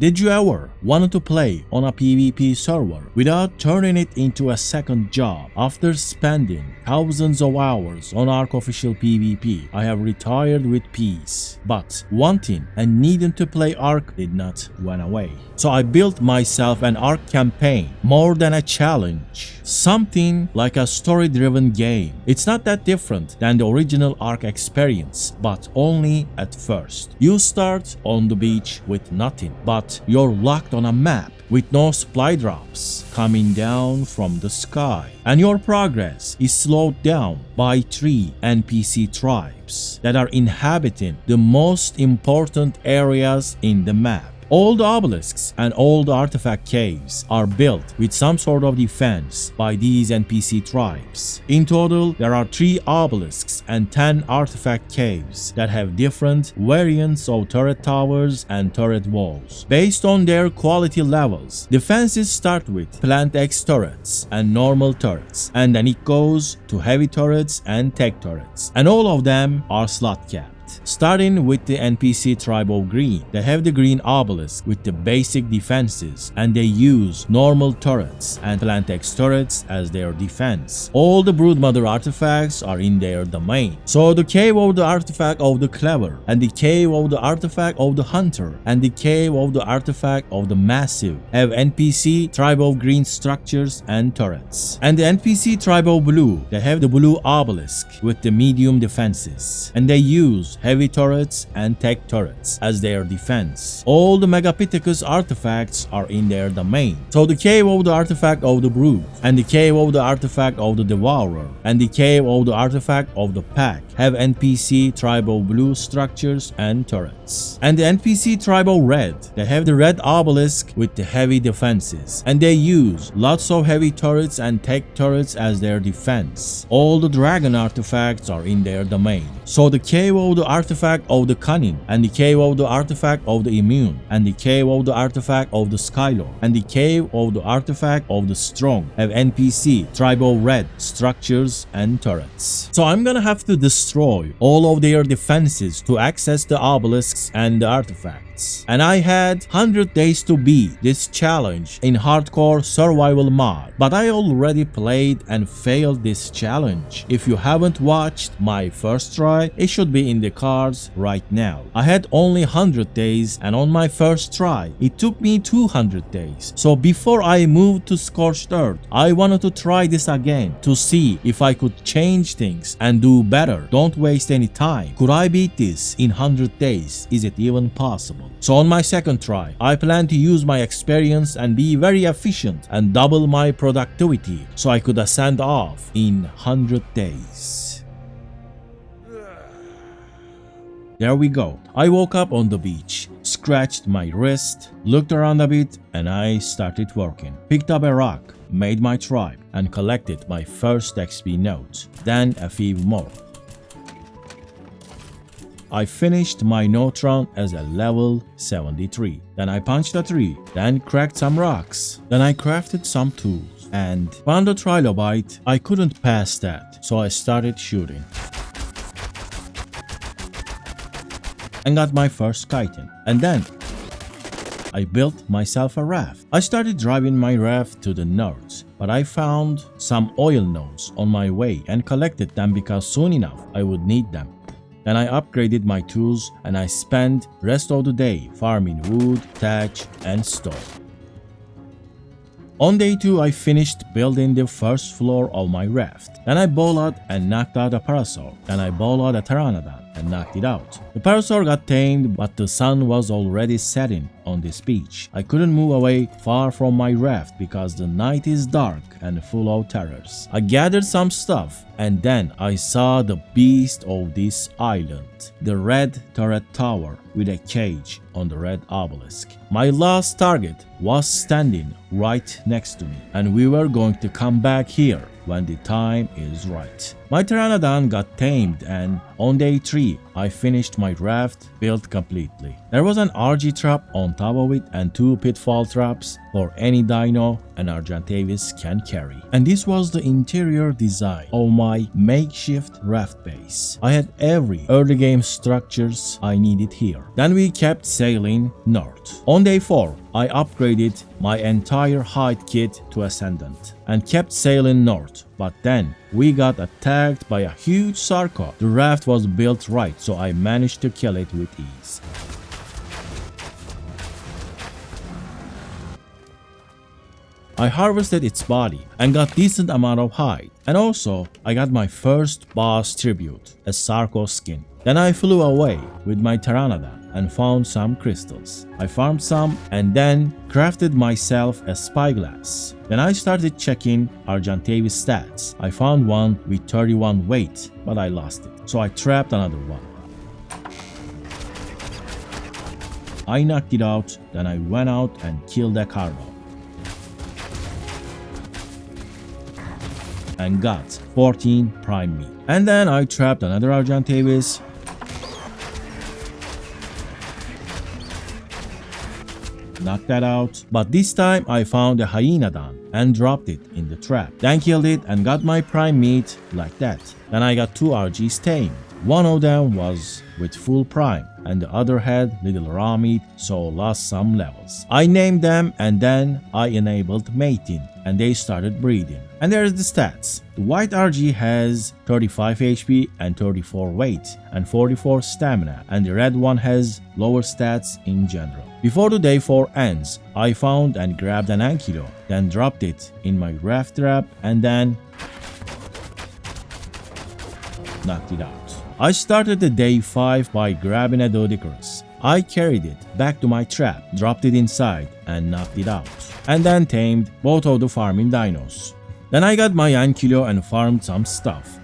Did you ever want to play on a PvP server without turning it into a second job? After spending thousands of hours on ARK official PvP, I have retired with peace. But wanting and needing to play ARK did not went away. So I built myself an ARK campaign, more than a challenge. Something like a story-driven game. It's not that different than the original ARK experience, but only at first. You start on the beach with nothing, but you're locked on a map with no supply drops coming down from the sky, and your progress is slowed down by 3 NPC tribes that are inhabiting the most important areas in the map. All the obelisks and all the artifact caves are built with some sort of defense by these NPC tribes. In total, there are 3 obelisks and 10 artifact caves that have different variants of turret towers and turret walls. Based on their quality levels, defenses start with plant X turrets and normal turrets, and then it goes to heavy turrets and tech turrets, and all of them are slot capped. Starting with the NPC tribe of Green, they have the green obelisk with the basic defenses, and they use normal turrets and plant X turrets as their defense. All the broodmother artifacts are in their domain. So the cave of the artifact of the clever, and the cave of the artifact of the hunter, and the cave of the artifact of the massive have NPC tribe of Green structures and turrets. And the NPC tribe of Blue, they have the blue obelisk with the medium defenses, and they use heavy turrets and tech turrets as their defense. All the Megapithecus artifacts are in their domain. So the cave of the artifact of the Brood, and the cave of the artifact of the Devourer, and the cave of the artifact of the Pack have NPC tribe of Blue structures and turrets. And the NPC tribe of Red, they have the red obelisk with the heavy defenses, and they use lots of heavy turrets and tech turrets as their defense. All the dragon artifacts are in their domain. So the cave of the artifact of the Cunning, and the cave of the artifact of the Immune, and the cave of the artifact of the Skylord, and the cave of the artifact of the Strong have NPC tribe of Red structures and turrets. So I'm gonna have to destroy all of their defenses to access the obelisks and the artifacts. And I had 100 days to beat this challenge in hardcore survival mod, but I already played and failed this challenge. If you haven't watched my first try, it should be in the cards right now. I had only 100 days, and on my first try, it took me 200 days. So before I moved to Scorched Earth, I wanted to try this again to see if I could change things and do better. Don't waste any time. Could I beat this in 100 days? Is it even possible? So on my second try, I plan to use my experience and be very efficient and double my productivity so I could ascend off in 100 days. There we go. I woke up on the beach, scratched my wrist, looked around a bit, and I started working. Picked up a rock, made my tribe, and collected my first XP nodes, then a few more. I finished my note round as a level 73. Then I punched a tree, then cracked some rocks. Then I crafted some tools and found a trilobite. I couldn't pass that, so I started shooting and got my first chitin. And then I built myself a raft. I started driving my raft to the north, but I found some oil nodes on my way and collected them because soon enough I would need them. Then I upgraded my tools and I spent rest of the day farming wood, thatch, and stone. On day 2, I finished building the first floor of my raft. Then I bowled and knocked out a parasaur. Then I bowled a pteranodon and knocked it out. The parasaur got tamed, but the sun was already setting on this beach. I couldn't move away far from my raft because the night is dark and full of terrors. I gathered some stuff, and then I saw the beast of this island, the red turret tower with a cage on the red obelisk. My last target was standing right next to me, and we were going to come back here when the time is right. My Pteranodon got tamed, and on day 3, I finished my raft built completely. There was an RG trap on top of it and 2 pitfall traps for any dino an Argentavis can carry. And this was the interior design of my makeshift raft base. I had every early game structures I needed here. Then we kept sailing north. On day 4, I upgraded my entire hide kit to Ascendant and kept sailing north, but then we got attacked by a huge sarco. The raft was built right, so I managed to kill it with ease. I harvested its body and got decent amount of hide, and also I got my first boss tribute, a sarco skin. Then I flew away with my Pteranodon and found some crystals. I farmed some and then crafted myself a spyglass. Then I started checking Argentavis stats. I found one with 31 weight, but I lost it, so I trapped another one. I knocked it out, then I went out and killed a cargo and got 14 prime meat. And then I trapped another Argentavis, knocked that out, but this time I found a hyenodon and dropped it in the trap. Then killed it and got my prime meat like that. Then I got 2 RGs tamed. One of them was with full prime and the other had little raw meat, so lost some levels. I named them and then I enabled mating and they started breeding. And there's the stats. The white RG has 35 HP and 34 weight and 44 stamina, and the red one has lower stats in general. Before the day 4 ends, I found and grabbed an ankylo, then dropped it in my raft trap and then knocked it out. I started the day 5 by grabbing a Doedicurus. I carried it back to my trap, dropped it inside and knocked it out, and then tamed both of the farming dinos. Then I got my ankylo and farmed some stuff.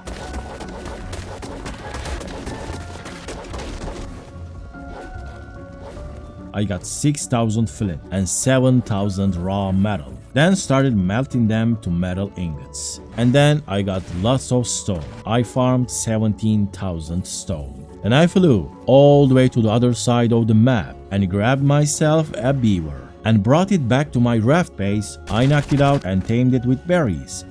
I got 6,000 flint and 7,000 raw metal. Then started melting them to metal ingots. And then I got lots of stone. I farmed 17,000 stone. Then I flew all the way to the other side of the map and grabbed myself a beaver and brought it back to my raft base. I knocked it out and tamed it with berries.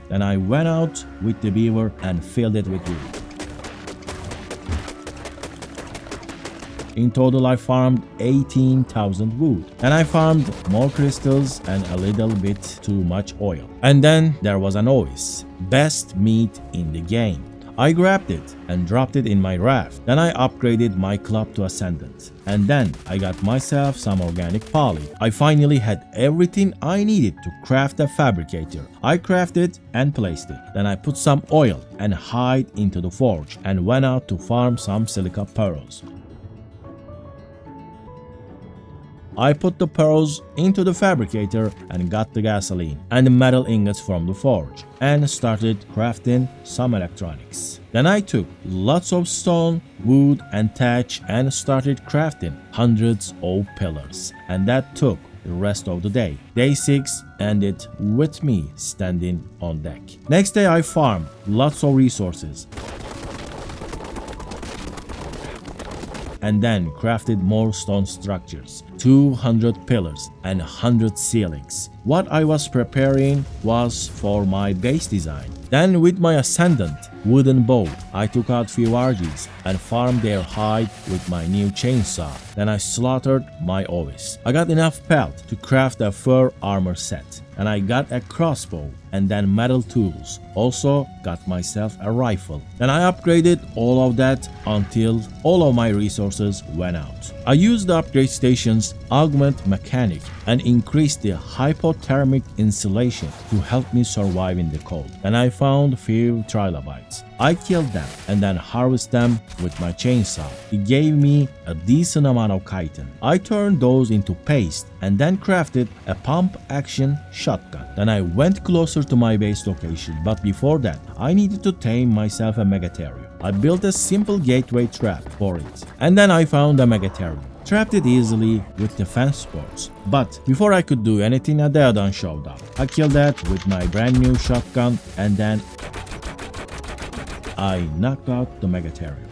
Then I went out with the beaver and filled it with wood. In total, I farmed 18,000 wood. And I farmed more crystals and a little bit too much oil. And then there was an ovis, best meat in the game. I grabbed it and dropped it in my raft. Then I upgraded my club to Ascendant. And then I got myself some organic poly. I finally had everything I needed to craft a fabricator. I crafted and placed it. Then I put some oil and hide into the forge and went out to farm some silica pearls. I put the pearls into the fabricator and got the gasoline and the metal ingots from the forge and started crafting some electronics. Then I took lots of stone, wood and thatch and started crafting hundreds of pillars, and that took the rest of the day. Day 6 ended with me standing on deck. Next day I farmed lots of resources and then crafted more stone structures, 200 pillars and 100 ceilings. What I was preparing was for my base design. Then with my Ascendant wooden bow, I took out few RGs and farmed their hide with my new chainsaw. Then I slaughtered my ovis. I got enough pelt to craft a fur armor set, and I got a crossbow and then metal tools. Also got myself a rifle. Then I upgraded all of that until all of my resources went out. I used the upgrade station's augment mechanic and increased the hypothermic insulation to help me survive in the cold. Then I found few trilobites. I killed them and then harvested them with my chainsaw. It gave me a decent amount of chitin. I turned those into paste and then crafted a pump action shotgun. Then I went closer to my base location, but before that I needed to tame myself a megatherium. I built a simple gateway trap for it, and then I found a megatherium. trapped it easily with defense boards. But before I could do anything, a Deodon showed up. I killed that with my brand new shotgun and then I knocked out the Megatherium.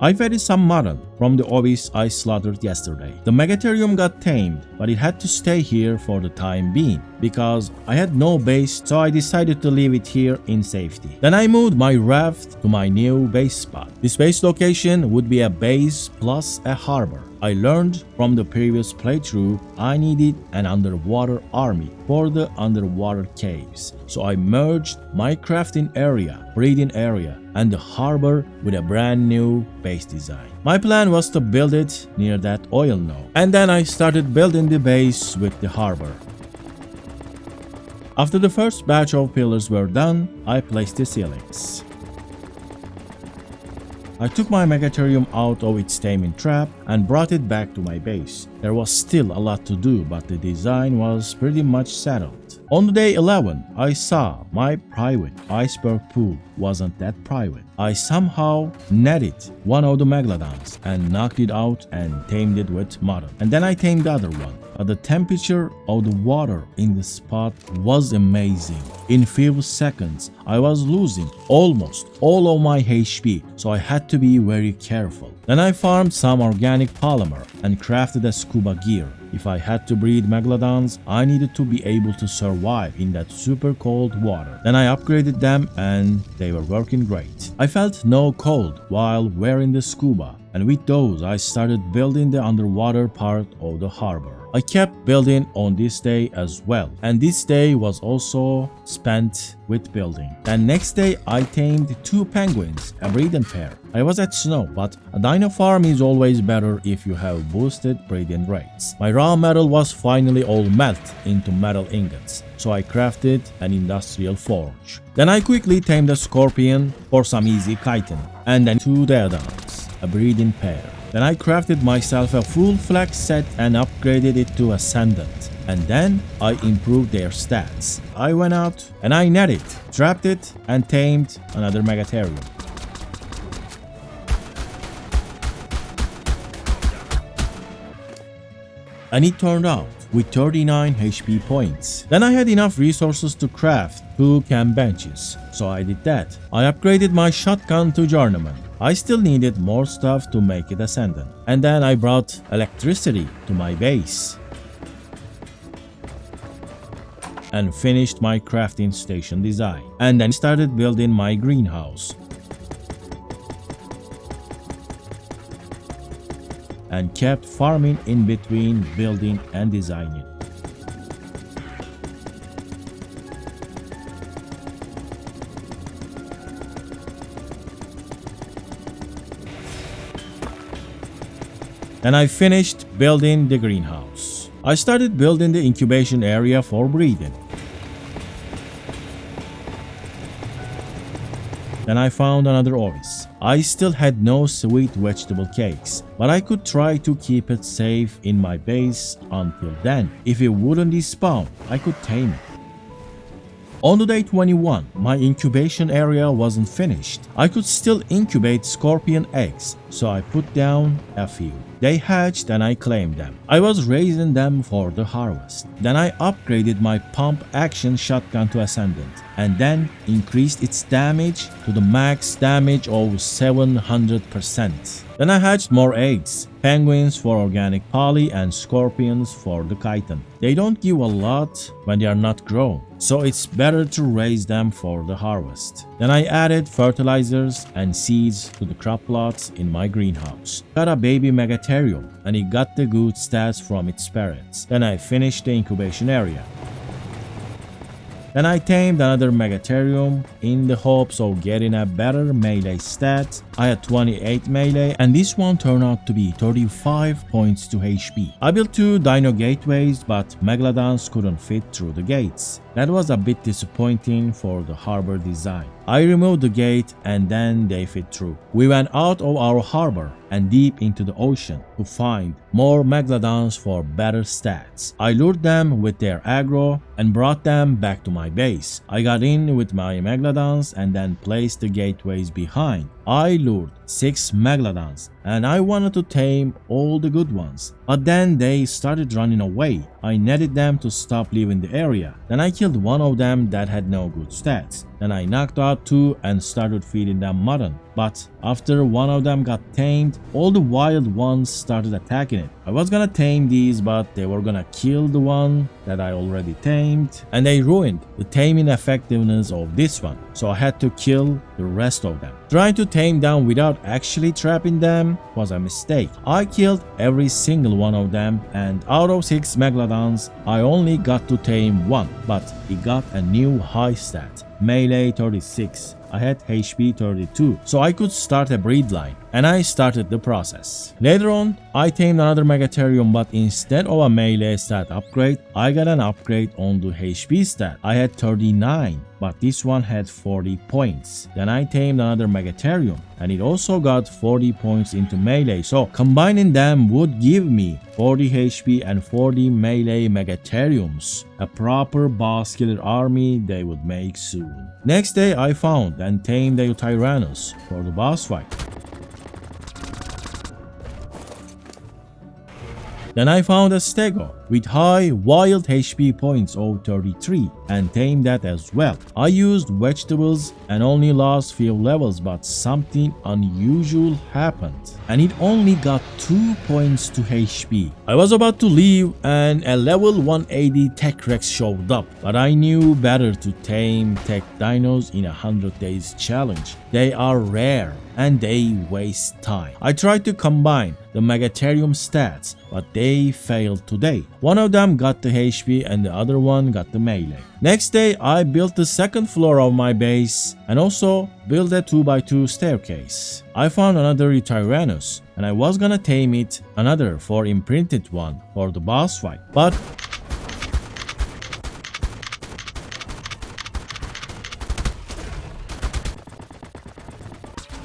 I fed some mutton from the obelisks I slaughtered yesterday. The Megatherium got tamed, but it had to stay here for the time being because I had no base, so I decided to leave it here in safety. Then I moved my raft to my new base spot. This base location would be a base plus a harbor. I learned from the previous playthrough I needed an underwater army for the underwater caves. So I merged my crafting area, breeding area, and the harbor with a brand new base design. My plan was to build it near that oil node, and then I started building the base with the harbor. After the first batch of pillars were done, I placed the ceilings. I took my Megatherium out of its taming trap and brought it back to my base. There was still a lot to do, but the design was pretty much settled. On day 11, I saw my private iceberg pool wasn't that private. I somehow netted one of the megalodons and knocked it out and tamed it with mutton. And then I tamed the other one. The temperature of the water in the spot was amazing. In few seconds, I was losing almost all of my HP, so I had to be very careful. Then I farmed some organic polymer and crafted a scuba gear. If I had to breed megalodons, I needed to be able to survive in that super cold water. Then I upgraded them and they were working great. I felt no cold while wearing the scuba, and with those I started building the underwater part of the harbor. I kept building on this day as well, and this day was also spent with building. Then next day I tamed 2 penguins, a breeding pair. I was at snow, but a dino farm is always better if you have boosted breeding rates. My raw metal was finally all melted into metal ingots, so I crafted an industrial forge. Then I quickly tamed a scorpion for some easy chitin, and then 2 deodons, a breeding pair. Then I crafted myself a full flex set and upgraded it to Ascendant. And then I improved their stats. I went out and I netted, trapped it, and tamed another Megatherium. And it turned out with 39 HP points. Then I had enough resources to craft 2 camp benches, so I did that. I upgraded my shotgun to journeyman. I still needed more stuff to make it ascendant. And then I brought electricity to my base and finished my crafting station design. And then started building my greenhouse and kept farming in between building and designing. Then I finished building the greenhouse. I started building the incubation area for breeding. Then I found another obelisk. I still had no sweet vegetable cakes, but I could try to keep it safe in my base until then. If it wouldn't despawn, I could tame it. On the day 21, my incubation area wasn't finished. I could still incubate scorpion eggs, so I put down a few. They hatched and I claimed them. I was raising them for the harvest. Then I upgraded my pump action shotgun to Ascendant and then increased its damage to the max damage of 700%. Then I hatched more eggs, penguins for organic poly and scorpions for the chitin. They don't give a lot when they are not grown, so it's better to raise them for the harvest. Then I added fertilizers and seeds to the crop plots in my greenhouse. Got a baby Megatherium and it got the good stats from its parents. Then I finished the incubation area. Then I tamed another Megatherium in the hopes of getting a better melee stat. I had 28 melee and this one turned out to be 35 points to HP. I built 2 dino gateways, but megalodons couldn't fit through the gates. That was a bit disappointing for the harbor design. I removed the gate and then they fit through. We went out of our harbor and deep into the ocean to find more megalodons for better stats. I lured them with their aggro and brought them back to my base. I got in with my megalodons and then placed the gateways behind. I lured 6 megalodons and I wanted to tame all the good ones. But then they started running away. I netted them to stop leaving the area. Then I killed one of them that had no good stats. Then I knocked out 2 and started feeding them mutton. But after one of them got tamed, all the wild ones started attacking it. I was gonna tame these, but they were gonna kill the one that I already tamed, and they ruined the taming effectiveness of this one, so I had to kill the rest of them. Trying to tame them without actually trapping them was a mistake. I killed every single one of them, and out of 6 megalodons, I only got to tame 1, but it got a new high stat, melee 36. I had HP 32, so I could start a breed line, and I started the process. Later on, I tamed another Megatherium, but instead of a melee stat upgrade, I got an upgrade on the HP stat. I had 39, but this one had 40 points. Then I tamed another Megatherium, and it also got 40 points into melee, so combining them would give me 40 HP and 40 melee Megatheriums. A proper boss killer army they would make soon. Next day I found and tamed a Tyrannus for the boss fight. Then I found a Stego with high wild HP points of 33 and tamed that as well. I used vegetables and only lost few levels, but something unusual happened and it only got 2 points to HP. I was about to leave and a level 180 Tech Rex showed up, but I knew better to tame Tech Dinos in a 100 days challenge. They are rare and they waste time. I tried to combine the Megatherium stats, but they failed today. One of them got the HP and the other one got the melee. Next day I built the second floor of my base and also built a 2x2 staircase. I found another Tyrannus and I was gonna tame it, another 4 imprinted one for the boss fight, but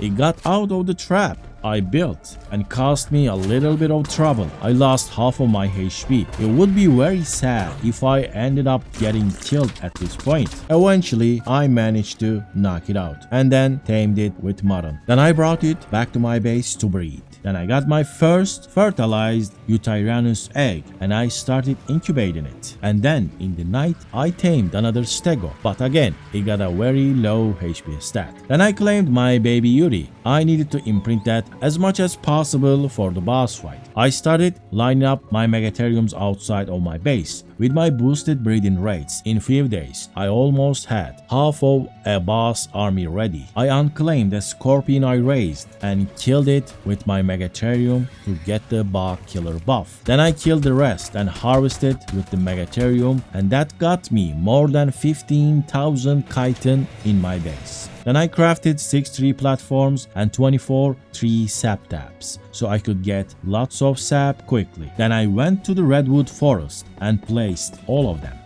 it got out of the trap I built and caused me a little bit of trouble. I lost half of my HP. It would be very sad if I ended up getting killed at this point. Eventually, I managed to knock it out and then tamed it with mutton. Then I brought it back to my base to breed. Then I got my first fertilized Tyrannus egg and I started incubating it. And then in the night I tamed another Stego, but again it got a very low HP stat. Then I claimed my baby Yuri. I needed to imprint that as much as possible for the boss fight. I started lining up my Megatheriums outside of my base. With my boosted breeding rates, in few days, I almost had half of a boss army ready. I unclaimed a scorpion I raised and killed it with my Megatherium to get the bug killer buff. Then I killed the rest and harvested with the Megatherium, and that got me more than 15,000 chitin in my base. Then I crafted 6 tree platforms and 24 tree sap taps, so I could get lots of sap quickly. Then I went to the redwood forest and placed all of them.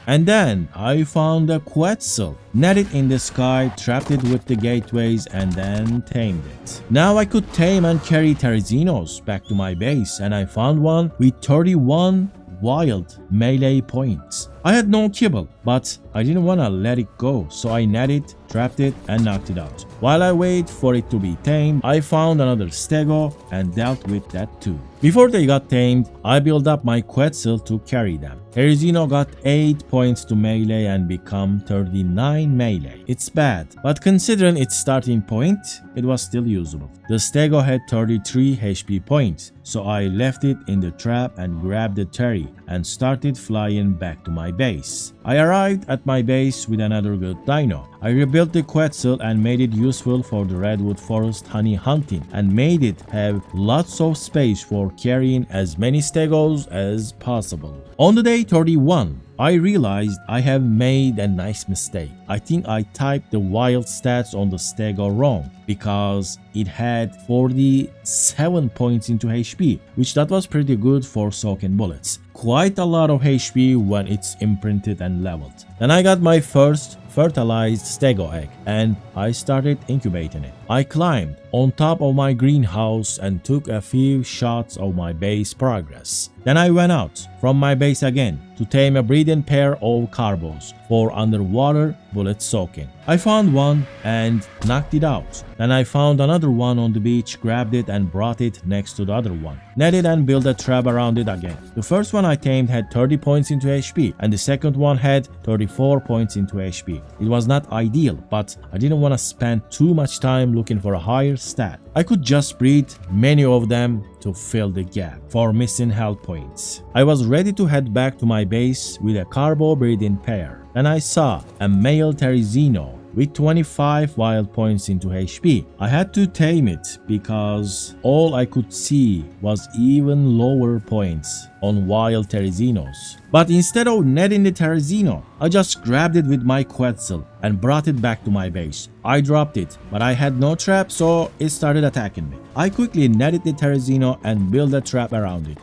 And then I found a Quetzal, netted in the sky, trapped it with the gateways, and then tamed it. Now I could tame and carry Terzinos back to my base, and I found one with 31 wild melee points. I had no kibble, but I didn't want to let it go, so I netted, trapped it, and knocked it out. While I wait for it to be tamed, I found another Stego and dealt with that too. Before they got tamed, I built up my Quetzal to carry them. Terizino got 8 points to melee and become 39 melee. It's bad, but considering its starting point, it was still usable. The Stego had 33 HP points, so I left it in the trap and grabbed the Terry and started flying back to my base. I arrived at my base with another good dino. I rebuilt the Quetzal and made it useful for the redwood forest honey hunting and made it have lots of space for carrying as many Stegos as possible. On the day 31, I realized I have made a nice mistake. I think I typed the wild stats on the Stego wrong because it had 47 points into HP, which that was pretty good for soaking bullets. quite a lot of HP when it's imprinted and leveled. Then I got my first fertilized stego egg and I started incubating it. I climbed on top of my greenhouse and took a few shots of my base progress. Then I went out from my base again to tame a breeding pair of carbos for underwater bullet soaking. I found one and knocked it out. Then I found another one on the beach, grabbed it and brought it next to the other one. Netted and built a trap around it again. The first one I tamed had 30 points into HP and the second one had 34 points into HP. It was not ideal, but I didn't want to spend too much time looking for a higher stat. I could just breed many of them to fill the gap for missing health points. I was ready to head back to my base with a carbo breeding pair. Then I saw a male Terizino with 25 wild points into HP. I had to tame it because all I could see was even lower points on wild Terizinos. But instead of netting the Terizino, I just grabbed it with my Quetzal and brought it back to my base. I dropped it, but I had no trap, so it started attacking me. I quickly netted the Terizino and built a trap around it.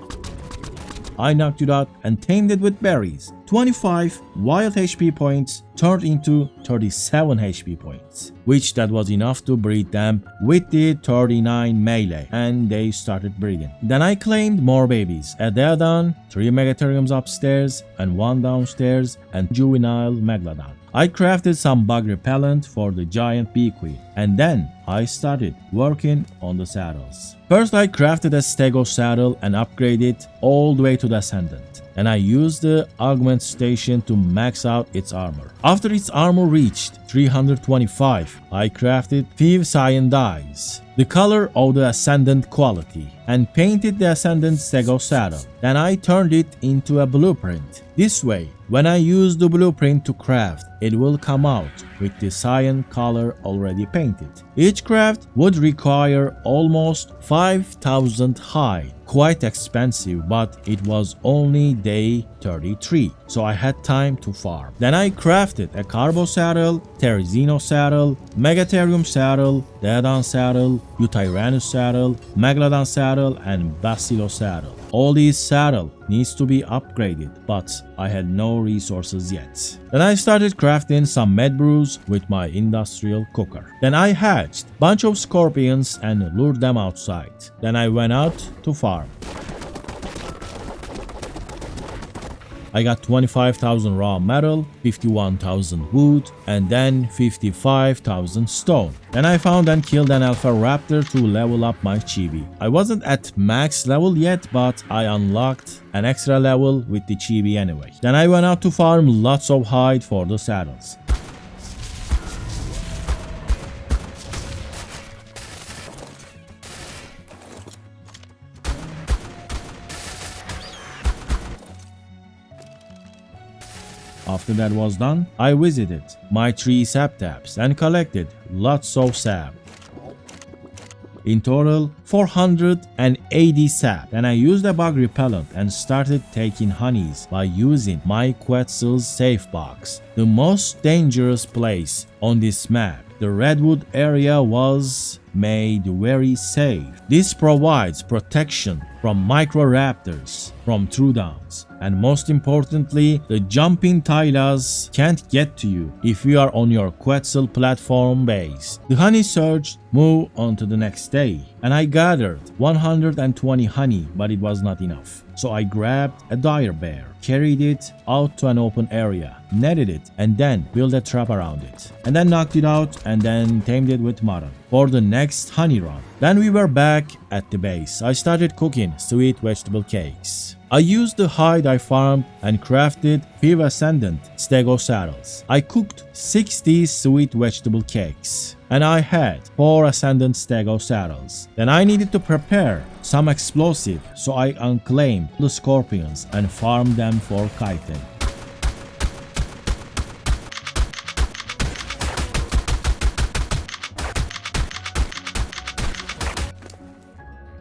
I knocked it out and tamed it with berries. 25 wild HP points turned into 37 HP points, which that was enough to breed them with the 39 melee, and they started breeding. Then I claimed more babies, a Deodon, 3 Megatheriums upstairs and 1 downstairs, and juvenile Megalodon. I crafted some bug repellent for the giant bee queen, and then I started working on the saddles. First I crafted a stego saddle and upgraded it all the way to the ascendant. And I used the augment station to max out its armor. After its armor reached 325, I crafted 5 cyan dyes, the color of the ascendant quality, and painted the ascendant stego saddle. Then I turned it into a blueprint. This way, when I use the blueprint to craft, it will come out with the cyan color already painted. Each craft would require almost 5,000 hide. Quite expensive, but it was only day 33, so I had time to farm. Then I crafted a carbo saddle, Terizino saddle, Megatherium saddle, Deodon saddle, Eutyrannus saddle, Megalodon saddle, and Bacilo saddle. All these saddle needs to be upgraded, but I had no resources yet. Then I started crafting some med brews with my industrial cooker. Then I hatched bunch of scorpions and lured them outside. Then I went out to farm. I got 25,000 raw metal, 51,000 wood, and then 55,000 stone. Then I found and killed an alpha raptor to level up my chibi. I wasn't at max level yet, but I unlocked an extra level with the chibi anyway. Then I went out to farm lots of hide for the saddles. After that was done, I visited my 3 sap taps and collected lots of sap. In total, 480 sap. Then I used a bug repellent and started taking honeys by using my Quetzal's safe box. The most dangerous place on this map, the redwood area, was made very safe. This provides protection from microraptors, from throwdowns, and most importantly, the jumping Tylas can't get to you if you are on your Quetzal platform base. The honey surge moved on to the next day, and I gathered 120 honey, but it was not enough. So I grabbed a dire bear, carried it out to an open area, netted it, and then built a trap around it. And then knocked it out and then tamed it with mutton for the next honey run. Then we were back at the base. I started cooking sweet vegetable cakes. I used the hide I farmed and crafted 5 ascendant stego saddles. I cooked 60 sweet vegetable cakes, and I had 4 ascendant stego saddles. Then I needed to prepare some explosive, so I unclaimed the scorpions and farmed them for chitin.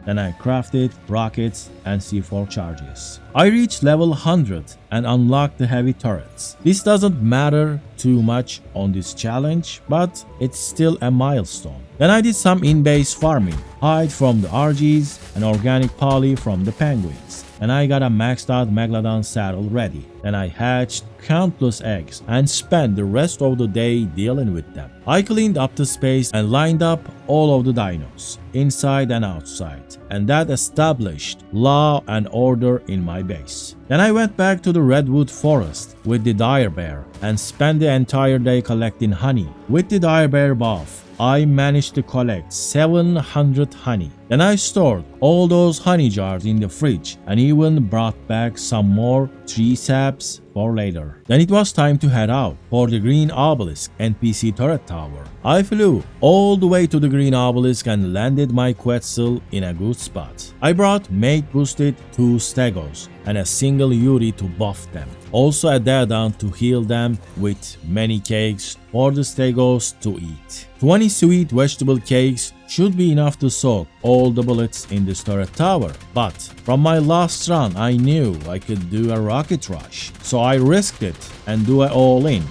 Then I crafted rockets and C4 charges. I reached level 100 and unlocked the heavy turrets. This doesn't matter too much on this challenge, but it's still a milestone. Then I did some in-base farming, hide from the RGs and organic poly from the penguins. And I got a maxed out Megalodon saddle ready. Then I hatched countless eggs and spent the rest of the day dealing with them. I cleaned up the space and lined up all of the dinos, inside and outside, and that established law and order in my base. Then I went back to the redwood forest with the dire bear and spent the entire day collecting honey. With the dire bear buff, I managed to collect 700 honey. Then I stored all those honey jars in the fridge and even brought back some more tree saps for later. Then it was time to head out for the green obelisk NPC turret tower. I flew all the way to the green obelisk and landed my Quetzal in a good spot. I brought mate boosted 2 stegos and a single Yuri to buff them. Also a Daedon to heal them with many cakes for the stegos to eat. 20 sweet vegetable cakes should be enough to soak all the bullets in this turret tower, but from my last run I knew I could do a rocket rush, so I risked it and do it all in.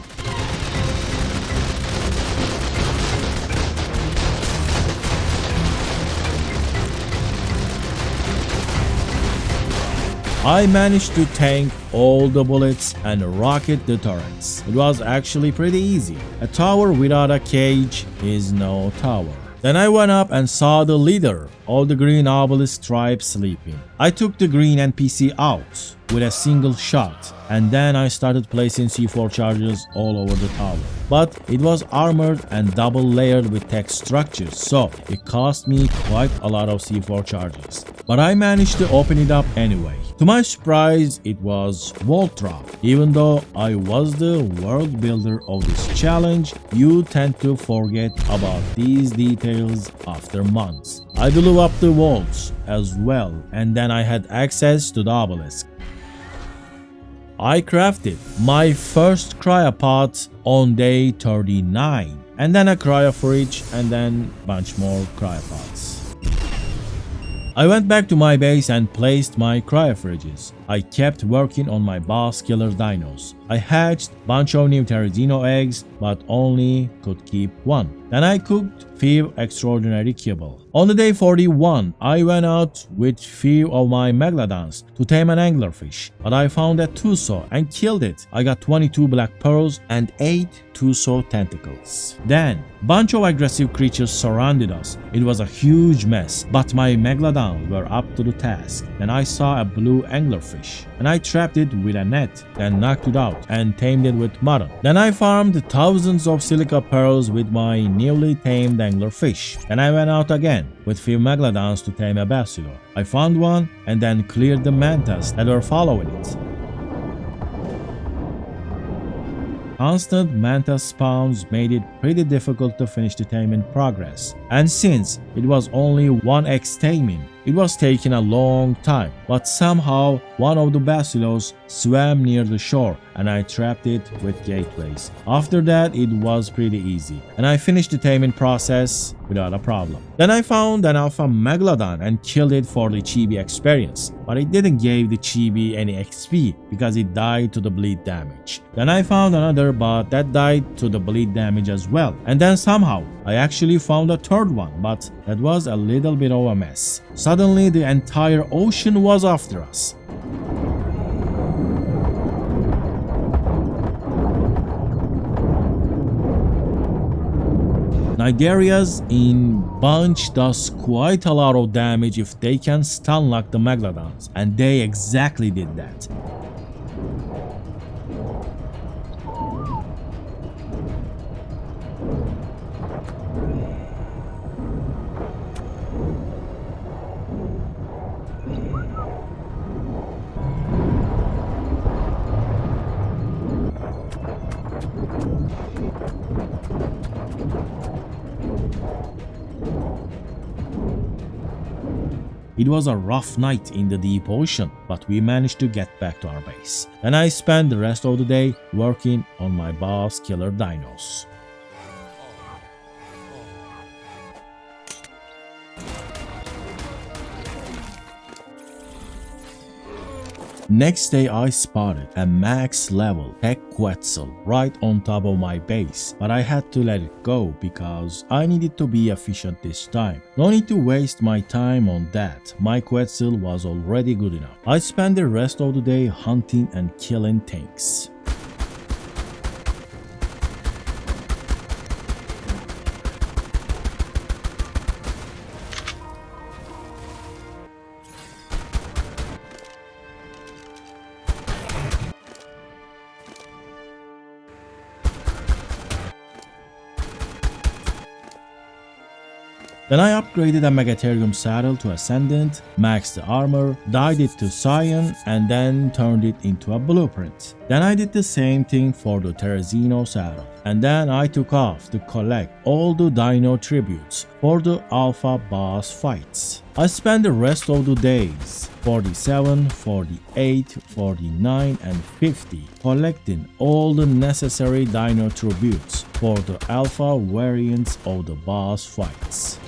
I managed to tank all the bullets and rocket the turrets. It was actually pretty easy. A tower without a cage is no tower. Then I went up and saw the leader of the green obelisk tribe sleeping. I took the green NPC out with a single shot, and then I started placing C4 charges all over the tower. But it was armored and double layered with tech structures, so it cost me quite a lot of C4 charges. But I managed to open it up anyway. To my surprise, it was vault drop. Even though I was the world builder of this challenge, you tend to forget about these details after months. I blew up the vaults as well, and then I had access to the obelisk. I crafted my first cryopod on day 39, and then a cryofridge, and then bunch more cryopods. I went back to my base and placed my cryofridges. I kept working on my boss killer dinos. I hatched bunch of new Dino eggs, but only could keep one. Then I cooked few extraordinary kibble. On the day 41, I went out with few of my megalodons to tame an anglerfish, but I found a Tuso and killed it. I got 22 black pearls and 8 Tuso tentacles. Then, bunch of aggressive creatures surrounded us. It was a huge mess, but my megalodons were up to the task. Then I saw a blue anglerfish, and I trapped it with a net, then knocked it out and tamed it with mutton. Then I farmed thousands of silica pearls with my newly tamed anglerfish. Then I went out again with few megalodons to tame a basilo. I found one and then cleared the mantas that were following it. Constant mantis spawns made it pretty difficult to finish the taming progress, and since it was only 1x taming, it was taking a long time, but somehow one of the basilos swam near the shore and I trapped it with gateways. After that it was pretty easy, and I finished the taming process without a problem. Then I found an alpha megalodon and killed it for the chibi experience, but it didn't give the chibi any XP because it died to the bleed damage. Then I found another, but that died to the bleed damage as well. And then somehow I actually found a third one, but that was a little bit of a mess. Suddenly the entire ocean was after us. Nigeria's in bunch does quite a lot of damage if they can stun lock the megalodons, and they exactly did that. It was a rough night in the deep ocean, but we managed to get back to our base. Then I spent the rest of the day working on my boss killer dinos. Next day I spotted a max level tech Quetzal right on top of my base, but I had to let it go because I needed to be efficient this time. No need to waste my time on that, my Quetzal was already good enough. I spent the rest of the day hunting and killing things. Then I upgraded a Megatherium saddle to Ascendant, maxed the armor, dyed it to Cyan, and then turned it into a blueprint. Then I did the same thing for the Terrazino saddle. And then I took off to collect all the Dino tributes for the Alpha boss fights. I spent the rest of the days 47, 48, 49 and 50 collecting all the necessary Dino tributes for the Alpha variants of the boss fights.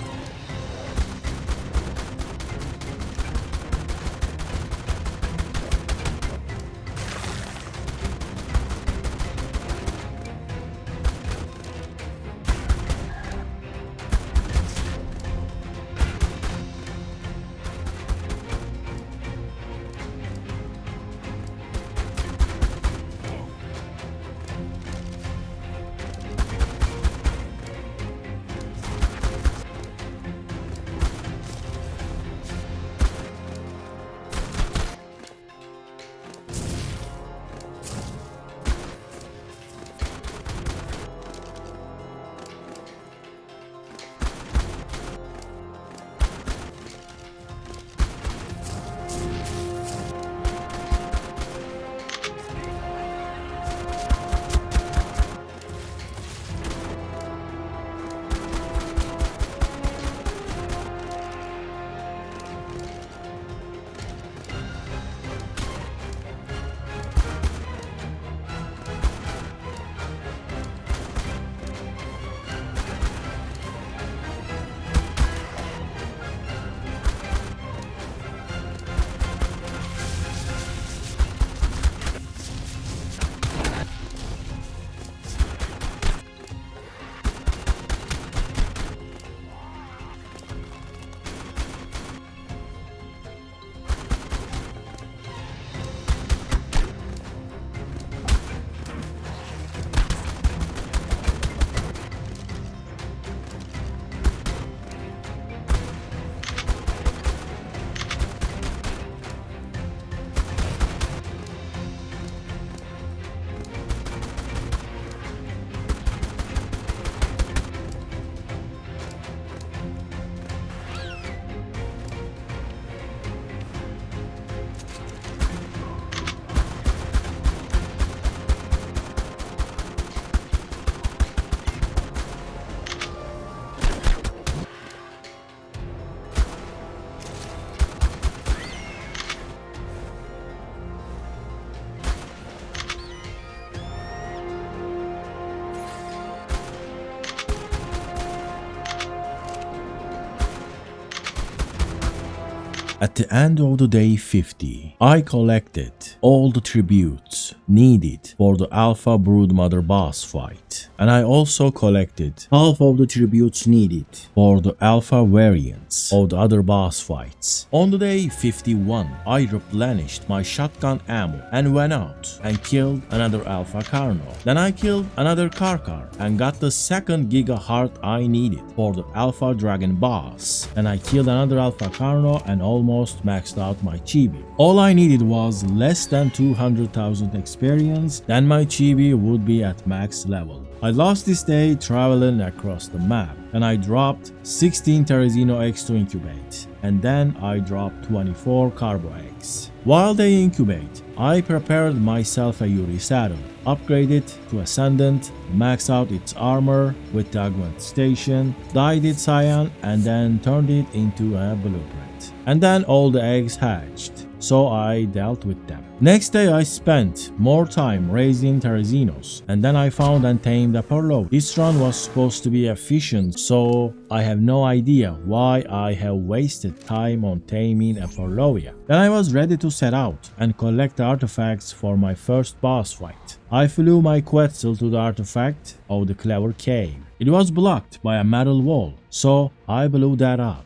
At the end of the day 50, I collected all the tributes needed for the Alpha Broodmother boss fight, and I also collected half of the tributes needed for the Alpha variants of the other boss fights. On the day 51, I replenished my shotgun ammo and went out and killed another Alpha Carno. Then I killed another Karkar and got the second Giga Heart I needed for the Alpha Dragon boss. And I killed another Alpha Carno and almost maxed out my chibi. All I needed was less than 200,000 experience, then my chibi would be at max level. I lost this day traveling across the map, and I dropped 16 Terrazino eggs to incubate, and then I dropped 24 carbo eggs. While they incubate, I prepared myself a Yuri saddle, upgraded to Ascendant, maxed out its armor with the augment station, dyed it cyan, and then turned it into a blueprint. And then all the eggs hatched, so I dealt with them. Next day I spent more time raising Terrazinos, and then I found and tamed a Perlo. This run was supposed to be efficient, so I have no idea why I have wasted time on taming a Perlovia. Then I was ready to set out and collect the artifacts for my first boss fight. I flew my Quetzal to the artifact of the Clever Cave. It was blocked by a metal wall, so I blew that up.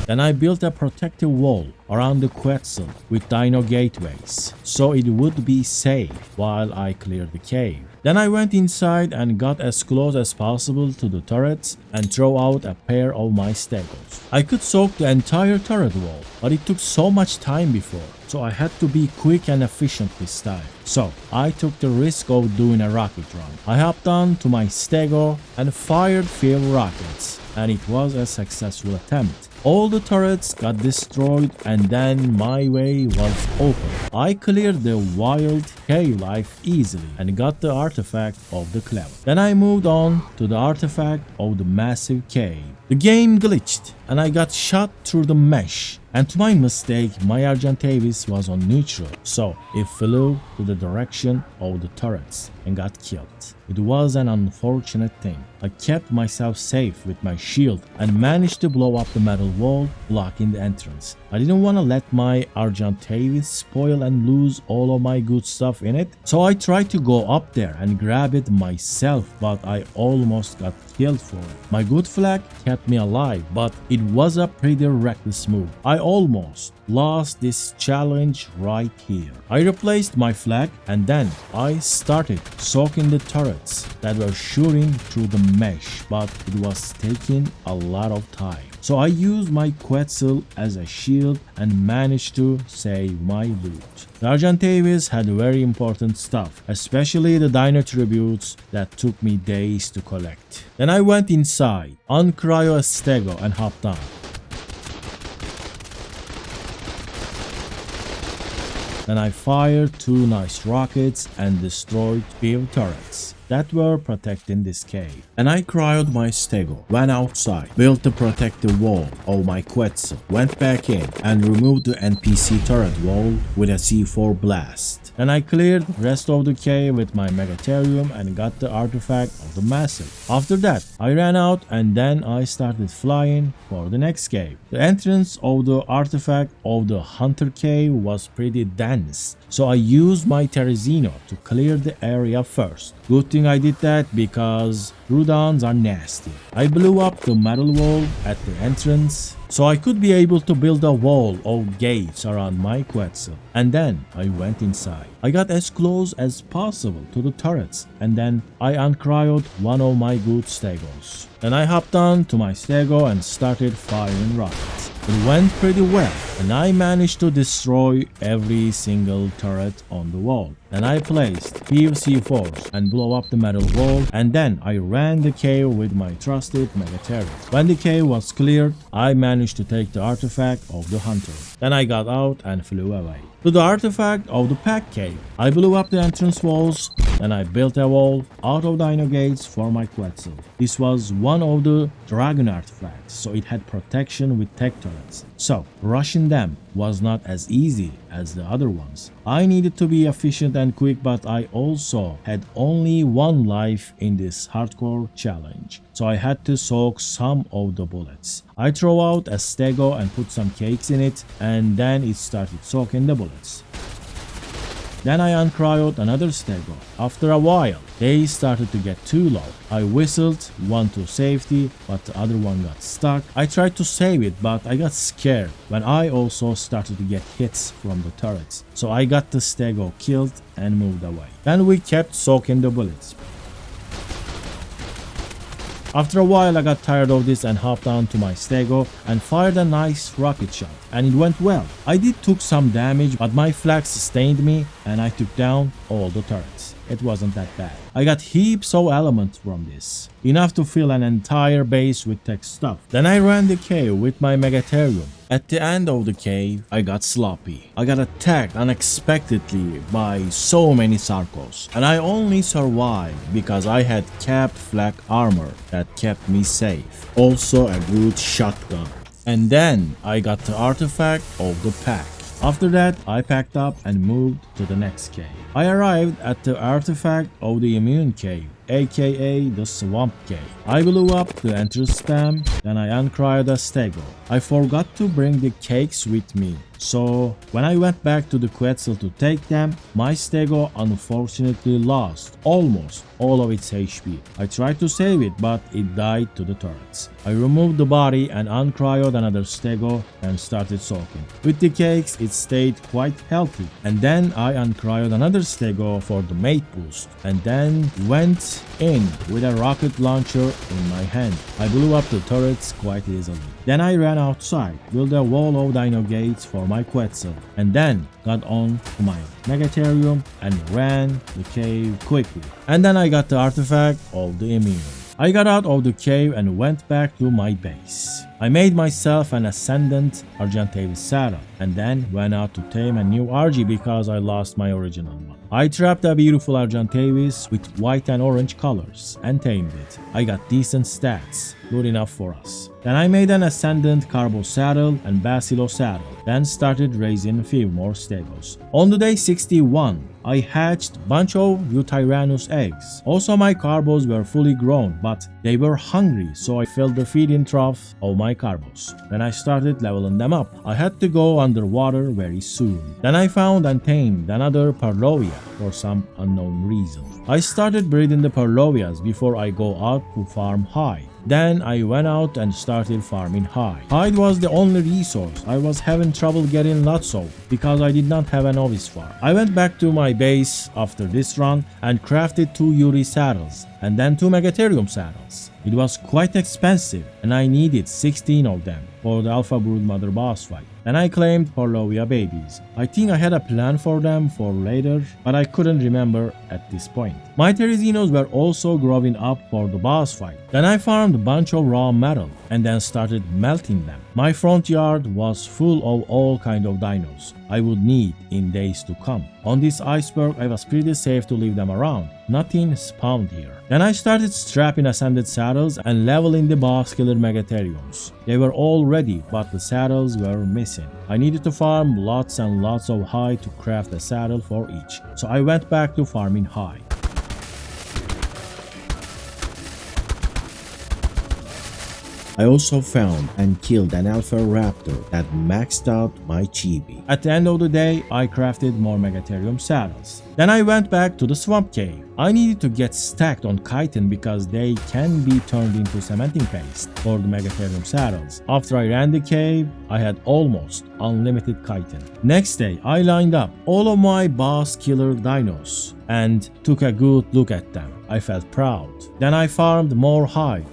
Then I built a protective wall around the Quetzal with Dino gateways, so it would be safe while I cleared the cave. Then I went inside and got as close as possible to the turrets and throw out a pair of my stegos. I could soak the entire turret wall, but it took so much time before, so I had to be quick and efficient this time. So I took the risk of doing a rocket run. I hopped on to my stego and fired few rockets, and it was a successful attempt. All the turrets got destroyed and then my way was open. I cleared the wild cave life easily and got the artifact of the Clever. Then I moved on to the artifact of the massive cave. The game glitched and I got shot through the mesh. And to my mistake, my Argentavis was on neutral, so it flew to the direction of the turrets and got killed. It was an unfortunate thing. I kept myself safe with my shield and managed to blow up the metal wall blocking the entrance. I didn't want to let my Argentavis spoil and lose all of my good stuff in it, so I tried to go up there and grab it myself, but I almost got killed for it. My good flag kept me alive, but it was a pretty reckless move. I almost lost this challenge right here. I replaced my flag and then I started soaking the turrets that were shooting through the mesh, but it was taking a lot of time. So I used my Quetzal as a shield and managed to save my loot. The Argentavis had very important stuff, especially the Dino tributes that took me days to collect. Then I went inside, uncryo a stego and hopped on. Then I fired 2 nice rockets and destroyed few turrets that were protecting this cave. And I cryoed my stego, went outside, built the protective wall of my Quetzal, went back in and removed the NPC turret wall with a C4 blast. Then I cleared the rest of the cave with my Megatherium and got the artifact of the Massive. After that, I ran out and then I started flying for the next cave. The entrance of the artifact of the Hunter cave was pretty dense, so I used my Terrazino to clear the area first. Good thing I did that because Rudons are nasty. I blew up the metal wall at the entrance so I could be able to build a wall of gates around my Quetzal. And then I went inside. I got as close as possible to the turrets and then I uncryoed one of my good stegos. Then I hopped on to my stego and started firing rockets. It went pretty well and I managed to destroy every single turret on the wall. Then I placed few C4s and blow up the metal wall, and then I ran the cave with my trusted Megatherium. When the cave was cleared, I managed to take the artifact of the Hunter. Then I got out and flew away to the artifact of the Pack Cave. I blew up the entrance walls, then I built a wall out of Dino gates for my Quetzal. This was one of the dragon artifacts, so it had protection with tech turrets. So rushing them was not as easy as the other ones. I needed to be efficient and quick, but I also had only 1 life in this hardcore challenge, so I had to soak some of the bullets. I throw out a stego and put some cakes in it, and then it started soaking the bullets. Then I uncryoed another stego. After a while, they started to get too low. I whistled one to safety, but the other one got stuck. I tried to save it, but I got scared when I also started to get hits from the turrets. So I got the stego killed and moved away. Then we kept soaking the bullets. After a while I got tired of this and hopped on to my stego and fired a nice rocket shot, and it went well. I did took some damage, but my flag sustained me and I took down all the turrets. It wasn't that bad. I got heaps of elements from this, enough to fill an entire base with tech stuff. Then I ran the cave with my Megatherium. At the end of the cave, I got sloppy. I got attacked unexpectedly by so many Sarkos, and I only survived because I had capped flak armor that kept me safe. Also a good shotgun. And then I got the artifact of the pack. After that, I packed up and moved to the next cave. I arrived at the artifact of the immune cave, aka the swamp cave. I blew up the entrance spam, then I uncryed a stego. I forgot to bring the cakes with me, so when I went back to the Quetzal to take them, my stego unfortunately lost almost all of its HP. I tried to save it, but it died to the turrets. I removed the body and uncryed another stego and started soaking. With the cakes, it stayed quite healthy. And then I uncryed another stego for the mate boost, and then went in with a rocket launcher in my hand. I blew up the turrets quite easily. Then I ran outside, built a wall of dino gates for my Quetzal, and then got on to my Megatherium and ran the cave quickly. And then I got the artifact of the immune. I got out of the cave and went back to my base. I made myself an Ascendant Argentavis saddle and then went out to tame a new RG because I lost my original one. I trapped a beautiful Argentavis with white and orange colors and tamed it. I got decent stats, good enough for us. Then I made an Ascendant Carbo saddle and Basilo saddle, then started raising a few more stegos. On the day 61, I hatched bunch of Eutyrannus eggs. Also my carbos were fully grown, but they were hungry, so I filled the feeding trough of my carbos. Then I started leveling them up. I had to go underwater very soon. Then I found and tamed another Parlovia for some unknown reason. I started breeding the Parlovias before I go out to farm hide. Then I went out and started farming hide. Hide was the only resource I was having trouble getting lots of because I did not have an novice farm. I went back to my base after this run and crafted 2 Yuri saddles and then 2 Megatherium saddles. It was quite expensive and I needed 16 of them for the Alpha Brood Mother boss fight. And I claimed Parlovia babies. I think I had a plan for them for later, but I couldn't remember at this point. My Therizzinos were also growing up for the boss fight. Then I farmed a bunch of raw metal and then started melting them. My front yard was full of all kind of dinos I would need in days to come. On this iceberg, I was pretty safe to leave them around. Nothing spawned here. Then I started strapping Ascended saddles and leveling the boss killer Megatheriums. They were all ready, but the saddles were missing. I needed to farm lots and lots of hide to craft a saddle for each, so I went back to farming hide. I also found and killed an alpha raptor that maxed out my chibi. At the end of the day, I crafted more Megatherium saddles. Then I went back to the swamp cave. I needed to get stacked on chitin because they can be turned into cementing paste for the Megatherium saddles. After I ran the cave, I had almost unlimited chitin. Next day, I lined up all of my boss killer dinos and took a good look at them. I felt proud. Then I farmed more hide.